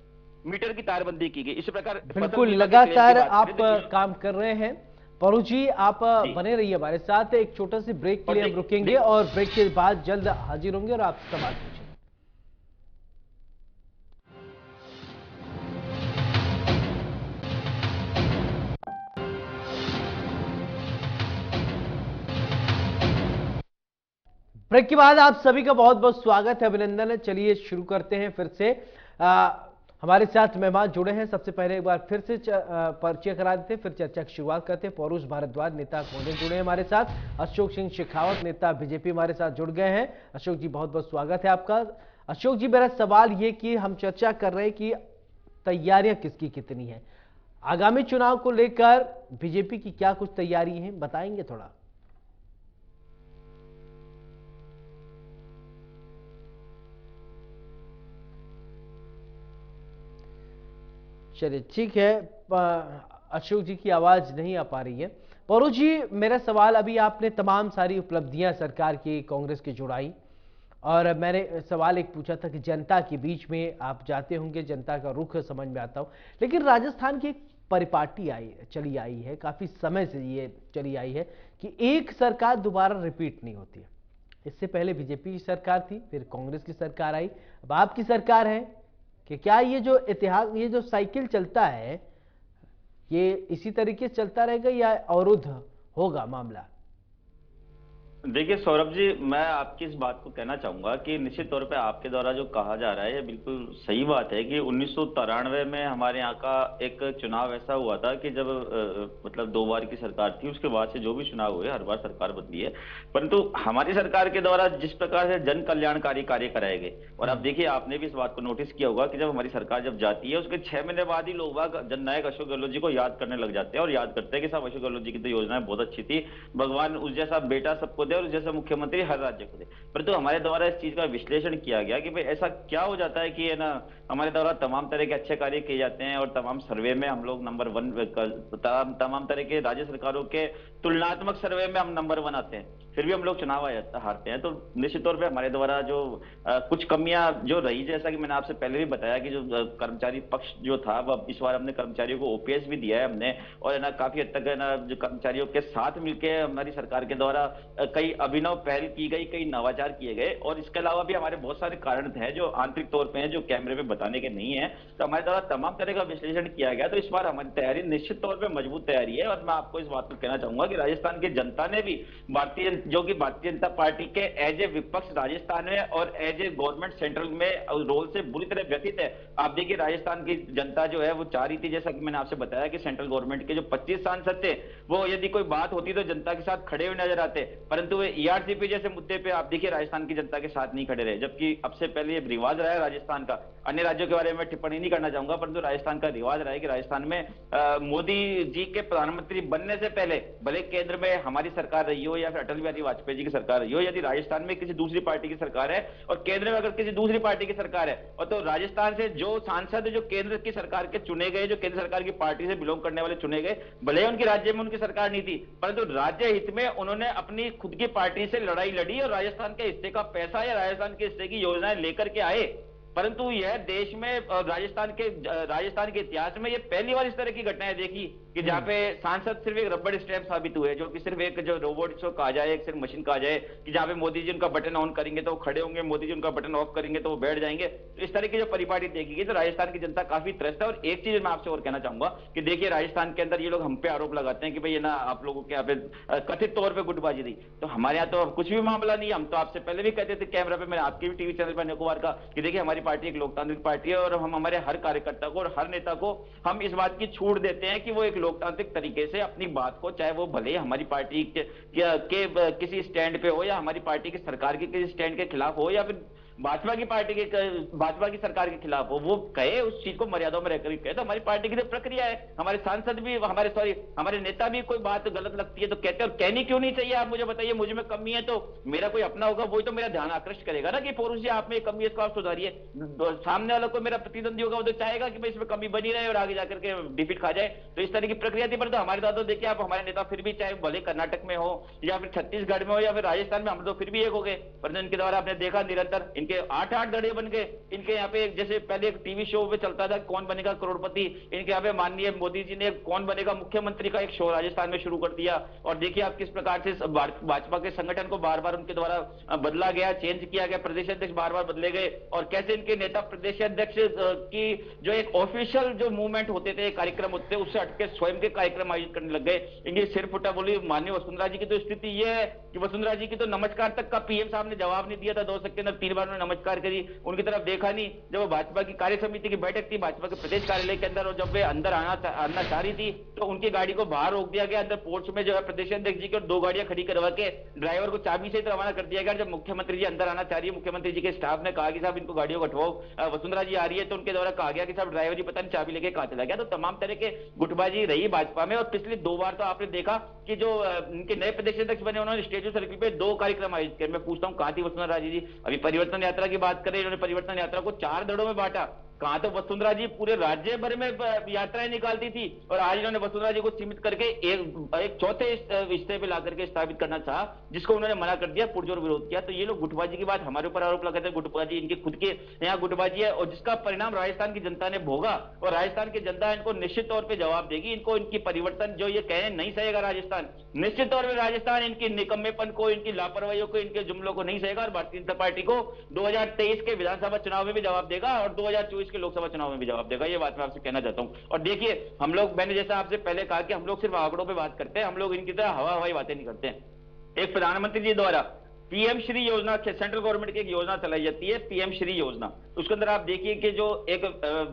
मीटर की तारबंदी की गई। इसी प्रकार बिल्कुल लगातार आप काम कर रहे हैं। परू जी आप बने रहिए हमारे साथ। एक छोटा सी ब्रेक के लिए हम रुकेंगे और ब्रेक के बाद जल्द हाजिर होंगे और आप सवाल पूछेंगे। ब्रेक के बाद आप सभी का बहुत बहुत स्वागत है, अभिनंदन है। चलिए शुरू करते हैं फिर से। हमारे साथ मेहमान जुड़े हैं। सबसे पहले एक बार फिर से परिचय करा देते हैं, फिर चर्चा की शुरुआत करते हैं। पौरुष भारद्वाज नेता कांग्रेस जुड़े हैं हमारे साथ। अशोक सिंह शेखावत नेता बीजेपी हमारे साथ जुड़ गए हैं। अशोक जी बहुत बहुत स्वागत है आपका। अशोक जी मेरा सवाल ये कि हम चर्चा कर रहे हैं कि तैयारियां किसकी कितनी है, आगामी चुनाव को लेकर बीजेपी की क्या कुछ तैयारी है, बताएंगे थोड़ा? चलिए ठीक है, अशोक जी की आवाज नहीं आ पा रही है। पौरू जी मेरा सवाल, अभी आपने तमाम सारी उपलब्धियां सरकार की कांग्रेस की जुड़ाई, और मैंने सवाल एक पूछा था कि जनता के बीच में आप जाते होंगे, जनता का रुख समझ में आता हो, लेकिन राजस्थान की एक परिपाटी चली आई है, काफी समय से ये चली आई है कि एक सरकार दोबारा रिपीट नहीं होती है। इससे पहले बीजेपी की सरकार थी, फिर कांग्रेस की सरकार आई, अब आपकी सरकार है कि क्या ये जो इतिहास, ये जो साइकिल चलता है, ये इसी तरीके से चलता रहेगा या अवरुद्ध होगा मामला? देखिए सौरभ जी, मैं आपकी इस बात को कहना चाहूंगा कि निश्चित तौर पे आपके द्वारा जो कहा जा रहा है ये बिल्कुल सही बात है कि 1993 में हमारे यहाँ का एक चुनाव ऐसा हुआ था कि जब मतलब 2 बार की सरकार थी, उसके बाद से जो भी चुनाव हुए हर बार सरकार बदली है, परंतु हमारी सरकार के द्वारा जिस प्रकार से जन कल्याणकारी कार्य कराए गए, और आप देखिए आपने भी इस बात को नोटिस किया होगा कि जब हमारी सरकार जब जाती है उसके 6 महीने बाद ही लोग जननायक अशोक गहलोत जी को याद करने लग जाते हैं और याद करते हैं कि साहब अशोक गहलोत जी की तो योजनाएं बहुत अच्छी थी, भगवान उस जैसा बेटा सबको दे और जैसा मुख्यमंत्री हर राज्य को दे। परंतु हमारे द्वारा इस चीज का विश्लेषण किया गया कि भाई ऐसा क्या हो जाता है कि है ना, हमारे द्वारा तमाम तरह के अच्छे कार्य किए जाते हैं और तमाम सर्वे में हम लोग नंबर 1, तमाम तरह के राज्य सरकारों के तुलनात्मक सर्वे में हम नंबर 1 आते हैं, फिर भी हम लोग चुनाव हारते हैं। तो निश्चित तौर पे हमारे द्वारा जो कुछ कमियां जो रही, जैसा कि मैंने आपसे पहले भी बताया कि जो कर्मचारी पक्ष जो था, वह इस बार हमने कर्मचारियों को ओपीएस भी दिया है हमने, और है ना काफी हद तक है ना जो कर्मचारियों के साथ मिलकर हमारी सरकार के द्वारा कई अभिनव पहल की गई, कई नवाचार किए गए। और इसके अलावा भी हमारे बहुत सारे कारण हैं जो आंतरिक तौर पर हैं, जो कैमरे में बताने के नहीं है। तो हमारे द्वारा तमाम तरह का विश्लेषण किया गया। तो इस बार हमारी तैयारी निश्चित तौर पर मजबूत तैयारी है। और मैं आपको इस बात को कहना चाहूंगा कि राजस्थान की जनता ने भी भारतीय जनता पार्टी के एज ए विपक्ष राजस्थान में और एज ए गवर्नमेंट सेंट्रल में रोल से बुरी तरह व्यथित है। आप देखिए राजस्थान की जनता जो है वो चाह रही थी, जैसा कि मैंने आपसे बताया कि सेंट्रल गवर्नमेंट के जो 25 सांसद थे वो यदि कोई बात होती तो जनता के साथ खड़े हुए नजर आते, परंतु वे ईआरसीपी जैसे मुद्दे पे आप देखिए राजस्थान की जनता के साथ नहीं खड़े रहे। जबकि अब से पहले ये रिवाज रहा है राजस्थान का, अन्य राज्यों के बारे में टिप्पणी नहीं करना चाहूंगा, परंतु राजस्थान का रिवाज रहा है कि राजस्थान में मोदी जी के प्रधानमंत्री बनने से पहले भले केंद्र में हमारी सरकार रही हो या फिर अटल बिहारी वाजपेयी जी की सरकार रही हो, यदि राजस्थान में किसी दूसरी पार्टी की सरकार है और केंद्र में अगर किसी दूसरी पार्टी की सरकार है, और तो राजस्थान से जो सांसद जो केंद्र की सरकार के चुने गए, जो केंद्र सरकार की पार्टी से बिलोंग करने वाले चुने गए, भले उनके राज्य में उनकी सरकार नहीं थी, परंतु राज्य हित में उन्होंने अपनी खुद की पार्टी से लड़ाई लड़ी और राजस्थान के हिस्से का पैसा या राजस्थान के हिस्से की योजनाएं लेकर के आए। परंतु यह देश में राजस्थान के इतिहास में ये पहली बार इस तरह की घटनाएं देखी कि जहां पे सांसद सिर्फ एक रबड़ स्टैंप साबित हुए, जो कि सिर्फ एक जो रोबोट इसको कहा जाए, एक सिर्फ मशीन कहा जाए कि जहां पे मोदी जी उनका बटन ऑन करेंगे तो वो खड़े होंगे, मोदी जी उनका बटन ऑफ करेंगे तो वो बैठ जाएंगे। तो इस तरह की जो परिपाटी देखी गई तो राजस्थान की जनता काफी त्रस्त है। और एक चीज मैं आपसे और कहना चाहूंगा कि देखिए राजस्थान के अंदर ये लोग हम पे आरोप लगाते हैं कि भाई ये ना आप लोगों के यहाँ पे कथित तौर पर गुटबाजी रही, तो हमारे यहाँ तो कुछ भी मामला नहीं है। हम तो आपसे पहले भी कहते थे कैमरा पे, मैंने आपके भी टीवी चैनल पर अनेकों का कि देखिए हमारी पार्टी एक लोकतांत्रिक पार्टी है और हम हमारे हर कार्यकर्ता को और हर नेता को हम इस बात की छूट देते हैं कि वो एक लोकतांत्रिक तरीके से अपनी बात को, चाहे वो भले हमारी पार्टी के किसी स्टैंड पे हो या हमारी पार्टी की सरकार के किसी स्टैंड के खिलाफ हो या फिर भाजपा की सरकार के खिलाफ हो, वो कहे, उस चीज को मर्यादाओं में रहकर कहे। तो हमारी पार्टी की जो प्रक्रिया है, हमारे सांसद भी हमारे नेता भी कोई बात गलत लगती है तो कहते हैं, और कहनी क्यों नहीं चाहिए आप मुझे बताइए। मुझे में कमी है तो मेरा कोई अपना होगा, वही तो मेरा ध्यान आकृष्ट करेगा ना कि पुरुष जी आप में कमी है, इसको आप सुधारिए। सामने वाला को मेरा प्रतिद्वंदी होगा वो तो चाहेगा कि भाई इसमें कमी बनी रहे और आगे जाकर के डिफीट खा जाए। तो इस तरह की प्रक्रिया थी। पर तो हमारे साथ तो देखिए आप, हमारे नेता फिर भी चाहे भले कर्नाटक में हो या फिर छत्तीसगढ़ में हो या फिर राजस्थान में, हम तो फिर भी एक हो गए। परंतु इनके द्वारा आपने देखा निरंतर इनके 8-8 गढ़े बन गए। इनके यहाँ पे जैसे पहले एक टीवी शो पे चलता था कौन बनेगा करोड़पति, इनके यहाँ पे माननीय मोदी जी ने कौन बनेगा मुख्यमंत्री का एक शो राजस्थान में शुरू कर दिया। और देखिए आप किस प्रकार से भाजपा के संगठन को बार बार उनके द्वारा बदला गया, चेंज किया गया, प्रदेश अध्यक्ष बार बार बदले गए, और कैसे इनके नेता प्रदेश अध्यक्ष की जो एक ऑफिशियल जो मूवमेंट होते थे, कार्यक्रम होते थे, उससे हटके स्वयं के कार्यक्रम आयोजित करने लग गए। इनकी सिर फुटा बोली माननीय वसुंधरा जी की तो स्थिति ये है कि वसुंधरा जी की तो नमस्कार तक का पीएम साहब ने जवाब नहीं दिया था, 2 सेकंड के अंदर 3 बार उन्होंने नमस्कार करी, उनकी तरफ देखा नहीं। जब वो भाजपा की कार्य समिति की बैठक थी भाजपा के प्रदेश कार्यालय के अंदर, और जब वे अंदर आना चाह रही थी तो उनकी गाड़ी को बाहर रोक दिया गया। अंदर पोर्च में जो है प्रदेश अध्यक्ष जी की और 2 गाड़ियां खड़ी करवा के ड्राइवर को चाबी से रवाना कर दिया गया। जब मुख्यमंत्री जी अंदर आना चाह रही है, मुख्यमंत्री जी के स्टाफ ने कहा कि साहब इनको गाड़ियों को हटवाओ, वसुंधरा जी आ रही है, तो उनके द्वारा कहा गया कि साहब ड्राइवर जी पता नहीं चाबी लेके कहां चला गया। तो तमाम तरह के गुटबाजी रही भाजपा में। और पिछली 2 बार तो आपने देखा कि जो इनके नए प्रदेश अध्यक्ष बने उन्होंने स्टेचू सर्किल पे 2 कार्यक्रम आयोजित किए। मैं पूछता हूं कहां थी वसुंधरा जी? अभी परिवर्तन यात्रा की बात करें, इन्होंने परिवर्तन यात्रा को 4 दड़ों में बांटा। कहां तो वसुंधरा जी पूरे राज्य भर में यात्राएं निकालती थी, और आज इन्होंने वसुंधरा जी को सीमित करके एक चौथे हिस्से पे लाकर के स्थापित करना चाहा, जिसको उन्होंने मना कर दिया, पुरजोर विरोध किया। तो ये लोग गुटबाजी की बात हमारे ऊपर आरोप लगाते हैं, गुटबाजी इनके खुद के यहाँ गुटबाजी है, और जिसका परिणाम राजस्थान की जनता ने भोगा, और राजस्थान की जनता इनको निश्चित तौर पर जवाब देगी। इनको इनकी परिवर्तन जो ये कहे नहीं सहेगा राजस्थान, निश्चित तौर पर राजस्थान इनकी निकम्मेपन को, इनकी लापरवाही को, इनके जुमलों को नहीं सहेगा, और भारतीय जनता पार्टी को 2023 के विधानसभा चुनाव में भी जवाब देगा और 2024 के लोकसभा चुनाव में भी जवाब देगा। ये बात मैं आपसे कहना चाहता हूं। और देखिए हम लोग, मैंने जैसा आपसे पहले कहा कि हम लोग सिर्फ आंकड़ों पे बात करते हैं, हम लोग इनकी तरह हवाई बातें नहीं करते हैं। एक प्रधानमंत्री जी द्वारा पीएम श्री योजना, सेंट्रल गवर्नमेंट की एक योजना चलाई जाती है पीएम श्री योजना। उसके अंदर आप देखिए कि जो एक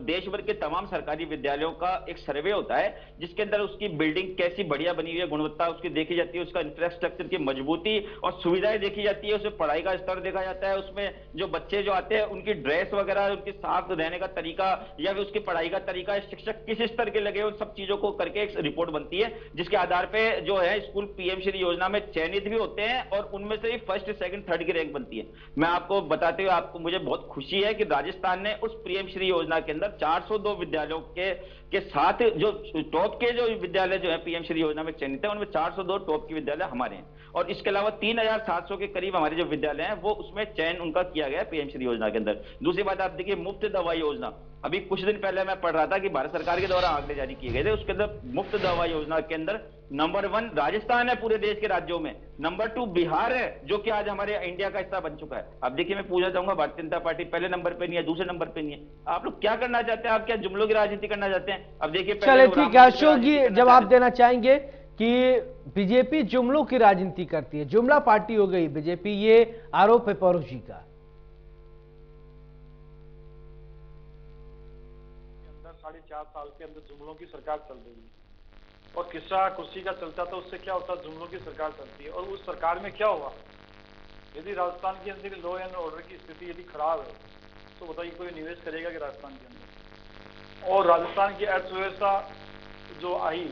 देश भर के तमाम सरकारी विद्यालयों का एक सर्वे होता है, जिसके अंदर उसकी बिल्डिंग कैसी बढ़िया बनी हुई है, गुणवत्ता उसकी देखी जाती है, उसका इंफ्रास्ट्रक्चर की मजबूती और सुविधाएं देखी जाती है, उसमें पढ़ाई का स्तर देखा जाता है, उसमें जो बच्चे जो आते हैं उनकी ड्रेस वगैरह, उनकी साफ रहने का तरीका या फिर उसकी पढ़ाई का तरीका, शिक्षक किस स्तर के लगे, उन सब चीजों को करके एक रिपोर्ट बनती है, जिसके आधार पे जो है स्कूल पीएम श्री योजना में चयनित भी होते हैं और उनमें से फर्स्ट, सेकंड, थर्ड की रैंक बनती है। मैं आपको बताते हुए आपको मुझे बहुत खुशी है कि राजस्थान ने उस पीएम श्री योजना के अंदर 402 विद्यालयों के साथ जो टॉप के जो विद्यालय जो है पीएम श्री योजना में चयनित है, उनमें 402 टॉप के विद्यालय हमारे हैं और इसके अलावा 3700 के करीब हमारे जो विद्यालय हैं वो उसमें चयन उनका किया गया पीएम श्री योजना के अंदर। दूसरी बात आप देखिए मुफ्त दवा योजना, अभी कुछ दिन पहले मैं पढ़ रहा था कि भारत सरकार के द्वारा आंकड़े जारी किए गए थे, उसके अंदर मुफ्त दवा योजना के अंदर नंबर 1 राजस्थान है पूरे देश के राज्यों में, नंबर 2 बिहार है जो कि आज हमारे इंडिया का हिस्सा बन चुका है। अब देखिए मैं पूछना चाहूंगा भारतीय जनता पार्टी पहले नंबर पे नहीं है, दूसरे नंबर पे नहीं है, आप लोग क्या करना चाहते हैं? आप क्या जुमलों की राजनीति करना चाहते हैं? अब देखिए चले ठीक है, अशोक जी जवाब देना चाहेंगे कि बीजेपी जुमलों की राजनीति करती है, जुमला पार्टी हो गई बीजेपी, ये आरोप है पौरुष जी का। 4.5 साल के अंदर जुमलों की सरकार चल रही है और किस्सा कुर्सी का चलता था, उससे क्या होता, जुमलों की सरकार चलती है। और उस सरकार में क्या हुआ, यदि राजस्थान के अंदर लॉ एंड ऑर्डर की स्थिति यदि खराब है तो बताइए कोई निवेश करेगा कि राजस्थान के अंदर? और राजस्थान की अर्थव्यवस्था जो आई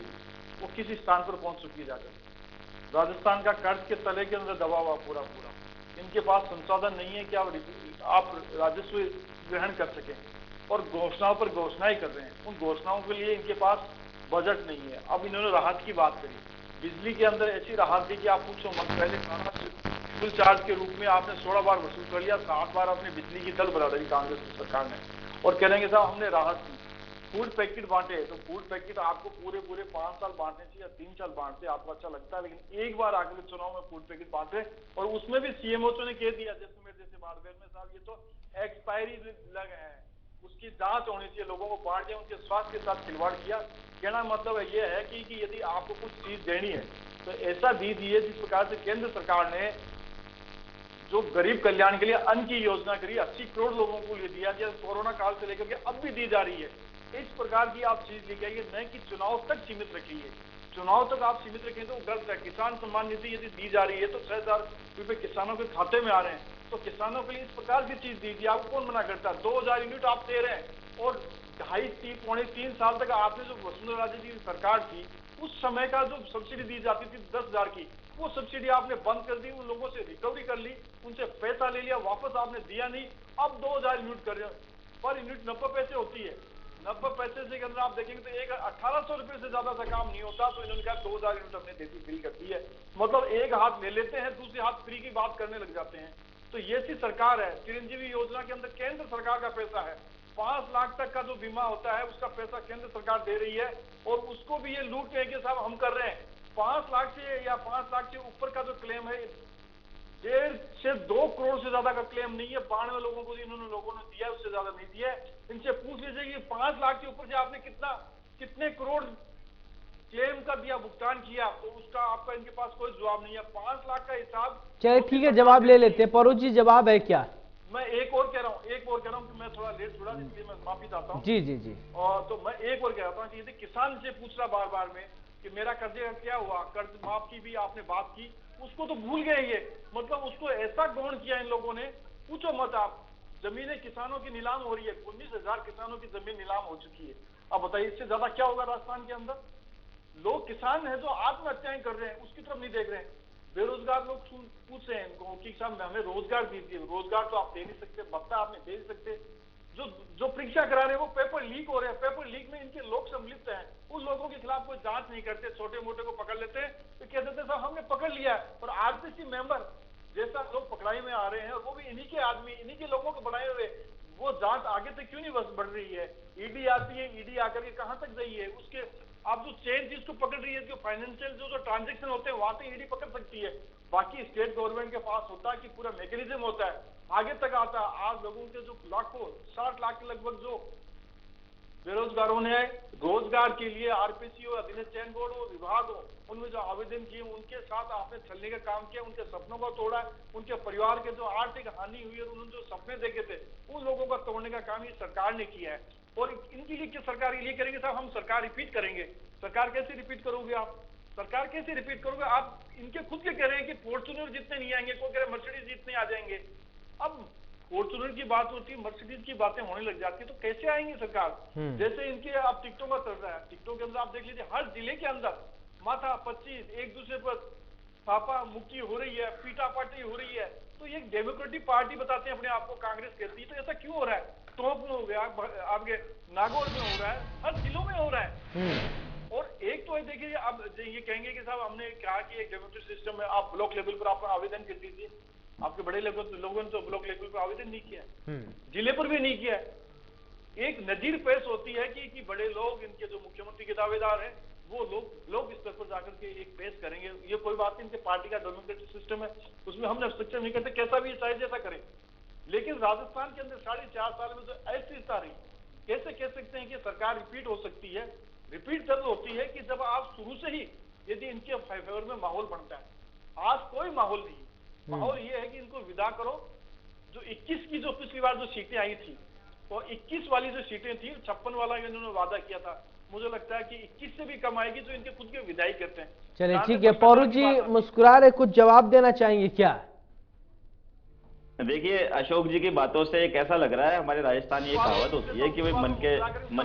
वो किस स्थान पर पहुंच चुकी है जाकर? राजस्थान का कर्ज के तले के अंदर दबा हुआ पूरा, इनके पास संसाधन नहीं है कि आप राजस्व ग्रहण कर सकें और घोषणाओं पर घोषणाएं कर रहे हैं, उन घोषणाओं के लिए इनके पास बजट नहीं है। अब इन्होंने राहत की बात करी, बिजली के अंदर ऐसी राहत दी कि आप पूछो मत। पहले फुल चार्ज के रूप में आपने 16 बार वसूल कर लिया, 7 बार आपने बिजली की दर बढ़ा दी कांग्रेस की सरकार ने, और कहेंगे साहब हमने राहत दी। फूड पैकेट बांटे, तो फूड पैकेट आपको पूरे 5 साल बांटने चाहिए या 3 साल बांटते आपको अच्छा लगता है, लेकिन एक बार आगे चुनाव में फूड पैकेट बांटे और उसमें भी सीएमओ ने कह दिया जैसे बाड़मेर में साहब ये तो एक्सपायरी लग है, उसकी जांच होनी चाहिए, लोगों को बांट दिया, उनके स्वास्थ्य के साथ खिलवाड़ किया। कहना मतलब है ये है कि यदि आपको कुछ चीज देनी है तो ऐसा दी है जिस प्रकार से केंद्र सरकार ने जो गरीब कल्याण के लिए अन्न की योजना करी, 80 करोड़ लोगों को ले दिया, जैसे कोरोना काल से लेकर के अब भी दी जा रही है। इस प्रकार की आप चीज लेके आइए, न कि चुनाव तक सीमित रखिए। चुनाव तक आप सीमित रखें तो गलत है। किसान सम्मान निधि यदि दी जा रही है तो 6,000 रुपए किसानों के खाते में आ रहे हैं, तो किसानों के लिए इस प्रकार की चीज दीजिए। आपको कौन मना करता है? 2000 यूनिट आप दे रहे हैं और 2.5-3 साल तक आपने जो वसुंधरा राजे की सरकार थी उस समय का जो सब्सिडी दी जाती थी 10,000 की, वो सब्सिडी आपने बंद कर दी, उन लोगों से रिकवरी कर ली, उनसे पैसा ले लिया, वापस आपने दिया नहीं। अब 2000 यूनिट कर रहे हो, पर यूनिट 90 पैसे होती है। 90 पैसे से अगर आप देखेंगे तो 1800 रुपए से ज्यादा का काम नहीं होता, तो इन्होंने कहा 2000 यूनिट हमने देती फ्री कर दी है। मतलब एक हाथ ले लेते हैं, दूसरे हाथ फ्री की बात करने लग जाते हैं। तो ये सी सरकार है। चिरंजीवी योजना के अंदर केंद्र सरकार का पैसा है, 5 लाख तक का जो बीमा होता है उसका पैसा केंद्र सरकार दे रही है और उसको भी ये लूट के साहब हम कर रहे हैं। 5 लाख से या 5 लाख से ऊपर का जो क्लेम है 1.5 से 2 करोड़ से ज्यादा का क्लेम नहीं है। 92 लोगों को लोगों ने दिया है, उससे ज्यादा नहीं दिया है। इनसे पूछ लीजिए कि 5 लाख के ऊपर से आपने कितने करोड़ क्लेम का दिया, भुगतान किया, तो उसका आपका इनके पास कोई जवाब नहीं है। 5 लाख का हिसाब। चलिए ठीक है, जवाब ले लेते हैं। पौरुष जी जवाब है क्या? मैं एक और कह रहा हूँ कि मैं थोड़ा लेट छुड़ा, इसलिए मैं माफी चाहता हूँ। जी। और तो मैं एक और कह रहा था कि यदि किसान से पूछ रहा बार में कि मेरा कर्जे का क्या हुआ, कर्ज माफ की भी आपने बात की, उसको तो भूल गए ये। मतलब उसको ऐसा गौण किया इन लोगों ने, पूछो मत आप। जमीनें किसानों की नीलाम हो रही है, 19,000 किसानों की जमीन नीलाम हो चुकी है। अब बताइए इससे ज्यादा क्या होगा राजस्थान के अंदर? लोग किसान है जो आत्महत्याएं कर रहे हैं, उसकी तरफ नहीं देख रहे हैं। बेरोजगार लोग पूछ रहे हैं इनको कि साहब हमें रोजगार दीजिए। रोजगार तो आप दे नहीं सकते, भत्ता आप नहीं दे नहीं सकते। जो परीक्षा करा रहे हैं वो पेपर लीक हो रहे हैं, पेपर लीक में इनके लोग सम्मिलित हैं। उन लोगों के खिलाफ कोई जांच नहीं करते, छोटे मोटे को पकड़ लेते हैं तो कह देते साहब हमने पकड़ लिया है। और आरसीसी मेंबर जैसा लोग पकड़ाई में आ रहे हैं और वो भी इन्हीं के आदमी, इन्हीं के लोगों को बनाए हुए, वो जांच आगे तक क्यों नहीं बढ़ रही है? ईडी आती है, ईडी आकर के कहां तक गई है? उसके आप जो चेन चीज को पकड़ रही है, जो फाइनेंशियल जो ट्रांजेक्शन होते हैं वहां से ईडी पकड़ सकती है। बाकी स्टेट गवर्नमेंट के पास होता है कि पूरा मैकेनिज्म होता है, आगे तक आता है। आज लोगों के जो लाखों 60 लाख के लगभग जो बेरोजगारों ने रोजगार के लिए आरपीसी हो, अधीन चयन बोर्ड हो, विभाग हो, उनमें जो आवेदन किए उनके साथ आपने छलने का काम किया, उनके सपनों को तोड़ा, उनके परिवार के जो आर्थिक हानि हुई है, उन्होंने जो सपने देखे थे उन लोगों का तोड़ने का काम ये सरकार ने किया है। और इनके लिए क्या सरकार ये करेंगे साहब, हम सरकार रिपीट करेंगे। सरकार कैसे रिपीट करोगे आप? सरकार कैसे रिपीट करोगे आप? इनके खुद के कह रहे हैं कि फॉर्च्यूनर जितने नहीं आएंगे, कोई कह रहे मर्सिडीज जितने आ जाएंगे। अब फॉर्च्यूनर की बात होती है, मर्सिडीज की बातें होने लग जाती है, तो कैसे आएंगे सरकार? जैसे इनके अब टिकटों का चल रहा है, टिकटों के अंदर आप देख लीजिए, हर जिले के अंदर माथा 25 एक दूसरे पर पापा मुक्की हो रही है, पीटा पाटी हो रही है। तो ये डेमोक्रेटिक पार्टी बताते हैं अपने आप को, कांग्रेस कहती है, तो ऐसा क्यों हो रहा है? टोंक में हो गया, आपके नागौर में हो रहा है, हर जिलों में हो रहा है। और एक तो देखिए, अब ये कहेंगे कि साहब हमने कहा कि एक डेमोक्रेटिक सिस्टम है, आप ब्लॉक लेवल पर आप आवेदन कर दीजिए। आपके बड़े लोगों ने तो ब्लॉक लेवल पर आवेदन नहीं किया, जिले पर भी नहीं किया। एक नजीर पेश होती है कि बड़े लोग, इनके जो मुख्यमंत्री के दावेदार हैं, वो लोग स्तर पर जाकर के एक पेश करेंगे। ये कोई बात नहीं, इनके पार्टी का डेमोक्रेटिक सिस्टम है, उसमें हम हस्तक्षेप नहीं करते, कैसा भी चाहे जैसा करें। लेकिन राजस्थान के अंदर 4.5 साल में जो अस्थिरता रही, कैसे कह सकते हैं कि सरकार रिपीट हो सकती है? रिपीट तब होती है कि जब आप शुरू से ही यदि इनके फेवर में माहौल बनता है। आज कोई माहौल नहीं, माहौल ये है कि इनको विदा करो। जो 21 की जो पिछली बार जो सीटें आई थी, और 21 वाली जो सीटें थी, 56 वाला इन्होंने वादा किया था, मुझे लगता है कि 21 से भी कम आएगी, जो इनके खुद के विदाई करते हैं। चलिए ठीक है, पौरू जी मुस्कुरा रहे, कुछ जवाब देना चाहेंगे क्या? देखिए, अशोक जी की बातों से एक ऐसा लग रहा है, हमारे राजस्थान में ये कहावत होती है कि भाई मन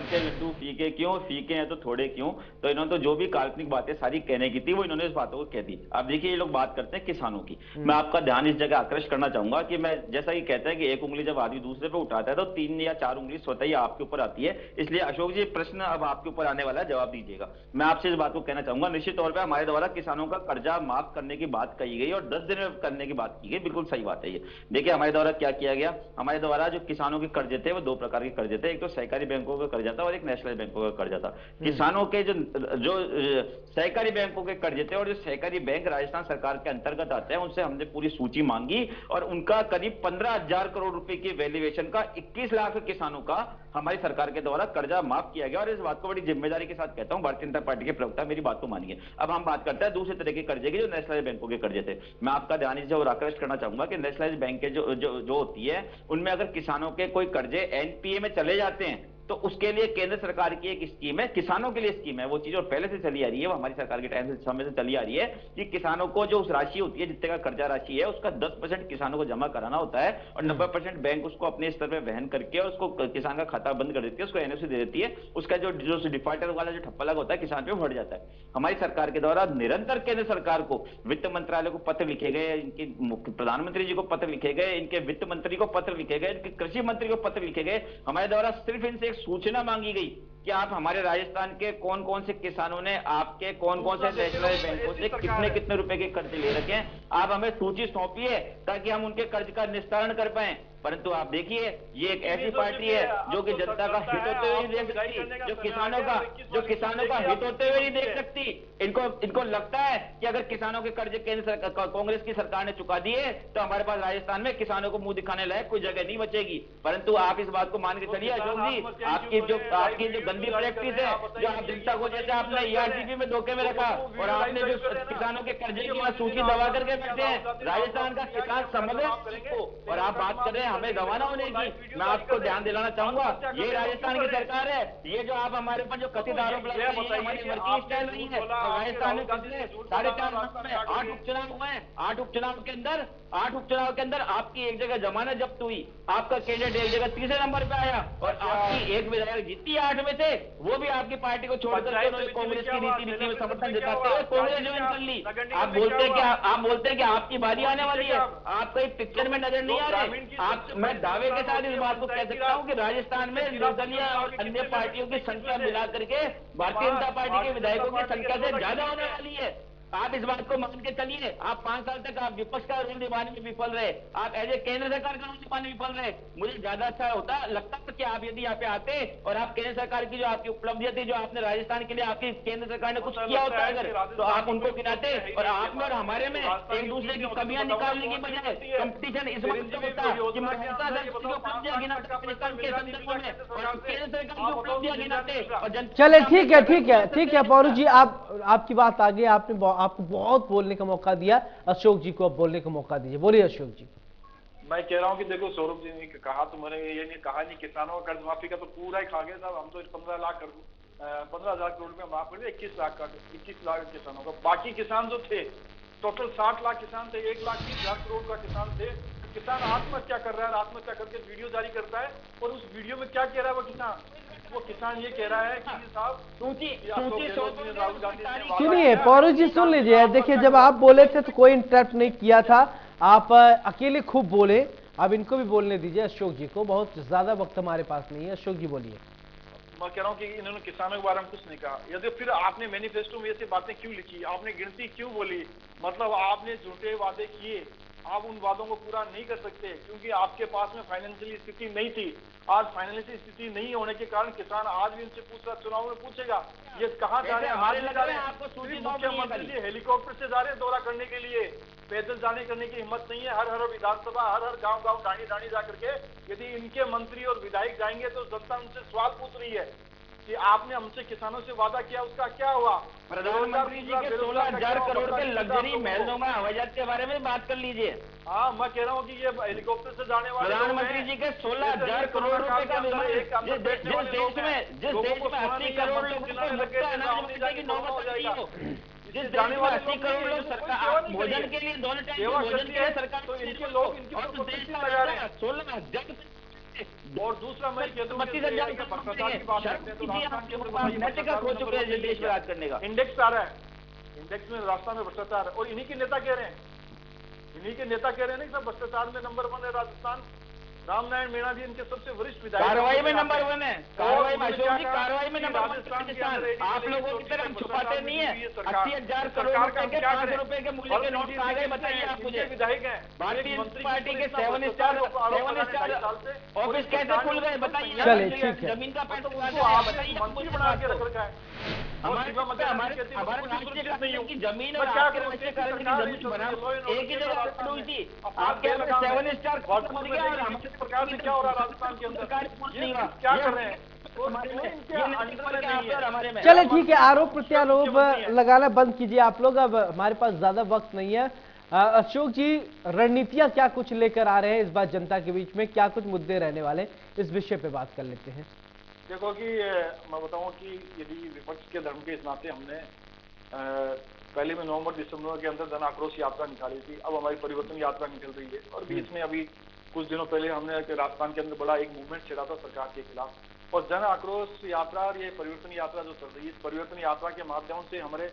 के लड्डू फीके क्यों, फीके हैं तो थोड़े क्यों। तो इन्होंने तो जो भी काल्पनिक बातें सारी कहने की थी, वो इन्होंने इस बातों को कह दी। अब देखिए, ये लोग बात करते हैं किसानों की। मैं आपका ध्यान इस जगह आकर्षित करना चाहूंगा कि मैं, जैसा कि कहते हैं कि एक उंगली जब आदमी दूसरे पे उठाता है तो 3 या 4 उंगली स्वतः ही आपके ऊपर आती है। इसलिए अशोक जी, प्रश्न अब आपके ऊपर आने वाला है, जवाब दीजिएगा। मैं आपसे इस बात को कहना चाहूंगा, निश्चित तौर पर हमारे द्वारा किसानों का कर्जा माफ करने की बात कही गई और 10 दिन में करने की बात की गई, बिल्कुल सही बात है ये। देखिए, हमारे द्वारा क्या किया गया, हमारे द्वारा जो किसानों के कर्जे थे वो 2 प्रकार के कर्जे थे। एक तो सहकारी बैंकों का कर्जा था और एक नेशनल बैंकों का कर्जा था। किसानों के जो सहकारी बैंकों के कर्जे थे और जो सहकारी बैंक राजस्थान सरकार के अंतर्गत आते हैं, उनसे हमने पूरी सूची मांगी और उनका करीब 15,000 करोड़ रुपए की वैल्यूएशन का 21 लाख किसानों का हमारी सरकार के द्वारा कर्जा माफ किया गया। और इस बात को बड़ी जिम्मेदारी के साथ कहता हूं, भारतीय जनता पार्टी के प्रवक्ता, मेरी बात को मानिए। अब हम बात करते हैं दूसरे तरह के कर्जे की, जो नेशनल बैंकों के कर्जे थे। मैं आपका ध्यान इस और आकर्षित करना चाहूंगा कि नेशनल बैंक के जो होती है, उनमें अगर किसानों के कोई कर्जे एनपीए में चले जाते हैं तो उसके लिए केंद्र सरकार की एक स्कीम है, किसानों के लिए स्कीम है। वो चीज और पहले से चली आ रही है, वो हमारी सरकार के टाइम से समय से चली आ रही है कि किसानों को जो उस राशि होती है, जितने का कर्जा राशि है, उसका 10% किसानों को जमा कराना होता है और 90% बैंक उसको अपने स्तर पर वहन करके और उसको किसान का खाता बंद कर देती है, उसको एनओसी दे देती है। उसका जो डिफॉल्टर वाला जो ठप्पा लगा होता है किसान पे बढ़ जाता है। हमारी सरकार के द्वारा निरंतर केंद्र सरकार को, वित्त मंत्रालय को पत्र लिखे गए, इनके प्रधानमंत्री जी को पत्र लिखे गए, इनके वित्त मंत्री को पत्र लिखे गए, इनके कृषि मंत्री को पत्र लिखे गए। हमारे द्वारा सिर्फ इनसे एक सूचना मांगी गई कि आप हमारे राजस्थान के कौन कौन से किसानों ने आपके कौन कौन से नेशनल बैंकों से कितने कितने रुपए के कर्ज ले रखे हैं, आप हमें सूची सौंपिए ताकि हम उनके कर्ज का निस्तारण कर पाए। परंतु आप देखिए, ये एक ऐसी पार्टी है जो कि जनता का हित होते हुए नहीं देख सकती, जो किसानों का हित होते हुए नहीं देख सकती। इनको लगता है कि अगर किसानों के कर्ज केंद्र कांग्रेस की सरकार ने चुका दिए तो हमारे पास राजस्थान में किसानों को मुंह दिखाने लायक कोई जगह नहीं बचेगी। परंतु आप इस बात को मान के चलिए अशोक जी, आपकी जो गंदी प्रैक्टिस है, जो आप जनता को, जैसे आपने ईआरसीपी में धोखे में रखा और आपने जो किसानों के कर्जे की सूची दबा करके बैठे हैं, राजस्थान का किसान समझे इसको, और आप बात कर रहे हैं हमें गंवाना होने की। मैं आपको ध्यान दिलाना चाहूंगा, ये राजस्थान की सरकार है, ये जो आप हमारे ऊपर जो कथित आरोप लगा रहे हैं, हमारी वर्किंग स्टाइल नहीं है। राजस्थान में पिछले 4.5 माह में 8 उपचुनाव हुए हैं। 8 उपचुनाव के अंदर आपकी एक जगह जमानत जब्त हुई, आपका कैंडिडेट एक जगह तीसरे नंबर पे आया और आपकी एक विधायक जीती 8 में से, वो भी आपकी पार्टी को छोड़कर कांग्रेस की नीति में समर्थन जताते हुए कांग्रेस ज्वाइन कर ली। आप बोलते हैं कि आपकी बारी आने वाली है, आप कहीं पिक्चर में नजर नहीं आ रहे। मैं दावे के साथ इस बात को कह सकता हूं कि राजस्थान में निर्दलीय और अन्य पार्टियों की संख्या मिला करके भारतीय जनता पार्टी के विधायकों की संख्या से ज्यादा होने वाली है। आप इस बात को मान के चलिए, आप 5 साल तक आप विपक्ष का रोल निभाने में विफल रहे, आप एज ए केंद्र सरकार का रोल निभाने में विफल रहे। मुझे ज्यादा अच्छा होता लगता कि आप यदि यहाँ पे आते और आप केंद्र सरकार की जो आपकी उपलब्धियां थी, जो आपने राजस्थान के लिए आपकी केंद्र सरकार ने कुछ किया होता अगर, तो आप उनको गिनाते। और आप में और हमारे में एक दूसरे की कमियां निकालने की बजाय कंपटीशन इस वक्त से होता कि मैं हमेशा अगर किसी की उपलब्धियां गिनाते राजस्थान के संदर्भ में और केंद्र सरकार की उपलब्धियां गिनाते और चले ठीक है पौरू जी, आपकी बात आगे, आपको बहुत बोलने का मौका दिया। अशोक जी को अब बोलने का मौका दीजिए, बोलिए अशोक जी। मैं कह रहा हूँ कि देखो सौरभ जी ने कहा, तो मैंने ये नहीं कहा नहीं किसानों का कर्ज माफी का तो पूरा ही खा गए साहब। हम तो 15,00,000 करोड़ रुपया माफ कर दिया, 21 लाख किसानों का। बाकी किसान जो थे टोटल 60 लाख किसान थे, 1,30,00,000 करोड़ का किसान थे। किसान आत्महत्या कर रहा है, आत्महत्या करके वीडियो जारी करता है और उस वीडियो में क्या कह रहा है वो किसान ये कह रहा है कि साहब राहुल गांधी सुनिए पौरू जी, सुन लीजिए। देखिए, जब आप बोले थे तो कोई इंटरप्ट नहीं किया था, आप अकेले खूब बोले। अब इनको भी बोलने दीजिए, अशोक जी को, बहुत ज्यादा वक्त हमारे पास नहीं है। अशोक जी बोलिए। मैं कह रहा हूँ कि इन्होंने किसानों के बारे में कुछ नहीं कहा। यदि फिर आपने मैनिफेस्टो में ऐसी बातें क्यों लिखी, आपने गिनती क्यों बोली, मतलब आपने झूठे वादे किए, आप उन वादों को पूरा नहीं कर सकते क्योंकि आपके पास में फाइनेंशियली स्थिति नहीं थी। आज फाइनेंशियल स्थिति नहीं होने के कारण किसान आज भी उनसे पूछ रहा, चुनाव में पूछेगा ये कहाँ जा रहे हैं। आज जा रहे हैं मुख्यमंत्री जी हेलीकॉप्टर से जा रहे हैं दौरा करने के लिए, पैदल जाने करने की हिम्मत नहीं है। हर विधानसभा, हर गांव ढाणी जा करके यदि इनके मंत्री और विधायक जाएंगे तो जनता उनसे सवाल पूछ रही है कि आपने हमसे किसानों से वादा किया, उसका क्या हुआ। प्रधानमंत्री जी के 16,000 करोड़ के लग्जरी महलों हवाई जहाज के बारे में बात कर लीजिए। हाँ, मैं कह रहा हूँ कि ये हेलीकॉप्टर से जाने वाले प्रधानमंत्री जी के 16,000 करोड़ रुपए का विमान, जिस देश में 80 करोड़ लोगों को मुफ्त अनाज मिलने की नौबत आ रही हो, जिस देश में 80 करोड़ लोग सरकार भोजन के लिए दोनों टाइम भोजन के लिए सरकार तो इनके लोग और देश का लगा रहे हैं 16,000। और दूसरा मैं कह दूं कि भ्रष्टाचार की बात करते हैं तो राजस्थान के अंदर खो चुके हैं देश में राज करने का इंडेक्स आ रहा है, इंडेक्स में राजस्थान में भ्रष्टाचार है और इन्हीं के नेता कह रहे हैं, इन्हीं के नेता कह रहे हैं ना कि सब भ्रष्टाचार में नंबर 1 है राजस्थान। रामनारायण मीणा जी इनके सबसे वरिष्ठ विधायक, कार्रवाई में नंबर 1 है, कार्रवाई में अशोक जी, कार्रवाई में नंबर 1 पाकिस्तान। आप लोगों की तरह हम छुपाते नहीं है। 80,000 करोड़ रुपए के 500 रुपए के मूल्य के नोट आ गए, बताइए आप मुझे। विधायक है भारतीय जनता पार्टी के 7 स्टार ऑफिस कैसे खुल गए बताइए। चलिए ठीक है, जमीन का पैसा मंत्री बना के रख रखा है। हमारे राज्य की जमीन और आपके राज्य की बना एक ही जगह हुई थी। आपके 7 स्टार प्रकार से क्या हो रहा है राजस्थान के अंदर, क्या कर रहे हैं। चले ठीक है, आरोप प्रत्यारोप लगाना बंद कीजिए आप लोग, अब हमारे पास ज्यादा वक्त नहीं है। अशोक जी, रणनीतियां क्या कुछ लेकर आ रहे हैं इस बार जनता के बीच में, क्या कुछ मुद्दे रहने वाले, इस विषय पे बात कर लेते हैं। देखो कि मैं बताऊं कि यदि विपक्ष के धर्म के इस नाते हमने पहले में नवंबर दिसंबर के अंदर जन आक्रोश यात्रा निकाली थी, अब हमारी परिवर्तन यात्रा निकल रही है और बीच में अभी कुछ दिनों पहले हमने राजस्थान के अंदर बड़ा एक मूवमेंट छेड़ा था सरकार के खिलाफ। और जन आक्रोश यात्रा और ये परिवर्तन यात्रा जो चल रही है, इस परिवर्तन यात्रा के माध्यम से हमारे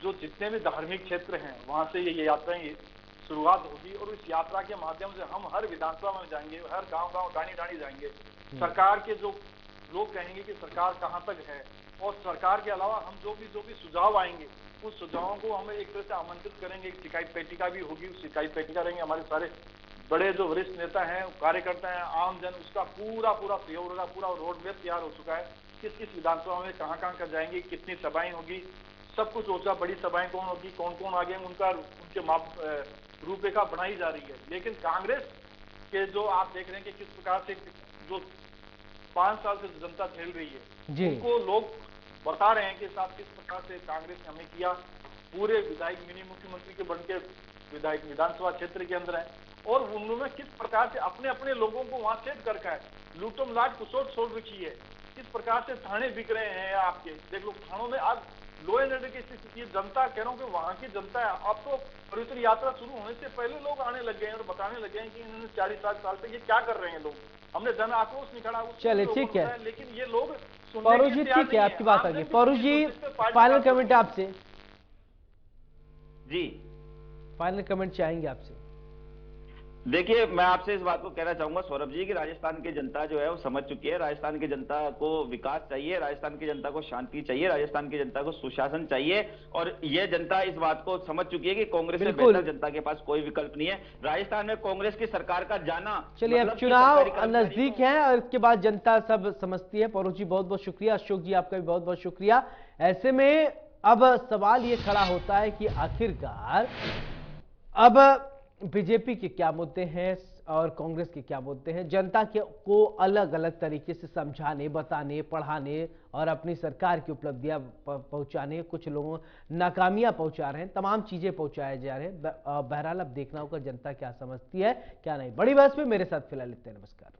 जो जितने भी धार्मिक क्षेत्र हैं वहां से ये यात्राएं शुरुआत होगी और इस यात्रा के माध्यम से हम हर विधानसभा में जाएंगे, हर गांव ढाणी जाएंगे। सरकार के जो लोग कहेंगे कि सरकार कहां तक है और सरकार के अलावा हम जो भी सुझाव आएंगे उस सुझावों को हम एक तरह से आमंत्रित करेंगे। एक शिकायत पेटिका भी होगी, उस शिकायत पेटिका रहेंगे हमारे सारे बड़े जो वरिष्ठ नेता हैं, कार्यकर्ता हैं, आम जन, उसका पूरा सहयोग होगा। पूरा रोड मैप तैयार हो चुका है, किस विधानसभा में कहां कर जाएंगे, कितनी सभाएं होगी, सब कुछ सोचा। बड़ी सभाएं कौन होगी, कौन आगे, उनके रूपरेखा बनाई जा रही है। लेकिन कांग्रेस के जो आप देख रहे हैं कि किस प्रकार से जो 5 साल से जनता झेल रही है, उनको लोग बता रहे हैं कि साहब किस प्रकार से कांग्रेस ने हमें किया। पूरे विधायक मिनी मुख्यमंत्री के बन के विधायक विधानसभा क्षेत्र के अंदर है और उन्होंने किस प्रकार से अपने अपने लोगों को वहां सेट कर रखा है। लूटम लाट कुसोट छोड़ रखी है, किस प्रकार से थाने बिक रहे हैं आपके। देख लो थानों में आज लो एंड ऑर्डर की स्थिति, जनता कह रहा हूँ कि वहां की जनता है। अब तो परिवर्तन यात्रा शुरू होने से पहले लोग आने लग गए हैं और बताने लगे हैं कि इन्होंने 40-60 साल से ये क्या कर रहे हैं लोग। हमने जन आक्रोश निकाला, चलिए ठीक है, लेकिन ये लोग पौरू जी ठीक है, आपकी बात आ गई। पौरू जी, फाइनल कमेंट आपसे जी, फाइनल कमेंट चाहेंगे आपसे। देखिए, मैं आपसे इस बात को कहना चाहूंगा सौरभ जी कि राजस्थान की जनता जो है वो समझ चुकी है। राजस्थान की जनता को विकास चाहिए, राजस्थान की जनता को शांति चाहिए, राजस्थान की जनता को सुशासन चाहिए, और ये जनता इस बात को समझ चुकी है कि कांग्रेस से बिल्कुल। बेहतर जनता के पास कोई विकल्प नहीं है। राजस्थान में कांग्रेस की सरकार का जाना चलिए, अब मतलब कि चुनाव सरकारी कर्मचारी नजदीक को- है और इसके बाद जनता सब समझती है। परोच जी बहुत बहुत शुक्रिया, अशोक जी आपका भी बहुत बहुत शुक्रिया। ऐसे में अब सवाल ये खड़ा होता है कि आखिरकार अब बीजेपी के क्या मुद्दे हैं और कांग्रेस के क्या मुद्दे हैं। जनता को अलग अलग तरीके से समझाने, बताने, पढ़ाने और अपनी सरकार की उपलब्धियां पहुंचाने, कुछ लोगों नाकामियां पहुंचा रहे हैं, तमाम चीजें पहुंचाए जा रहे हैं। बहरहाल अब देखना होगा जनता क्या समझती है क्या नहीं। बड़ी बहस में मेरे साथ फिलहाल इतने। नमस्कार।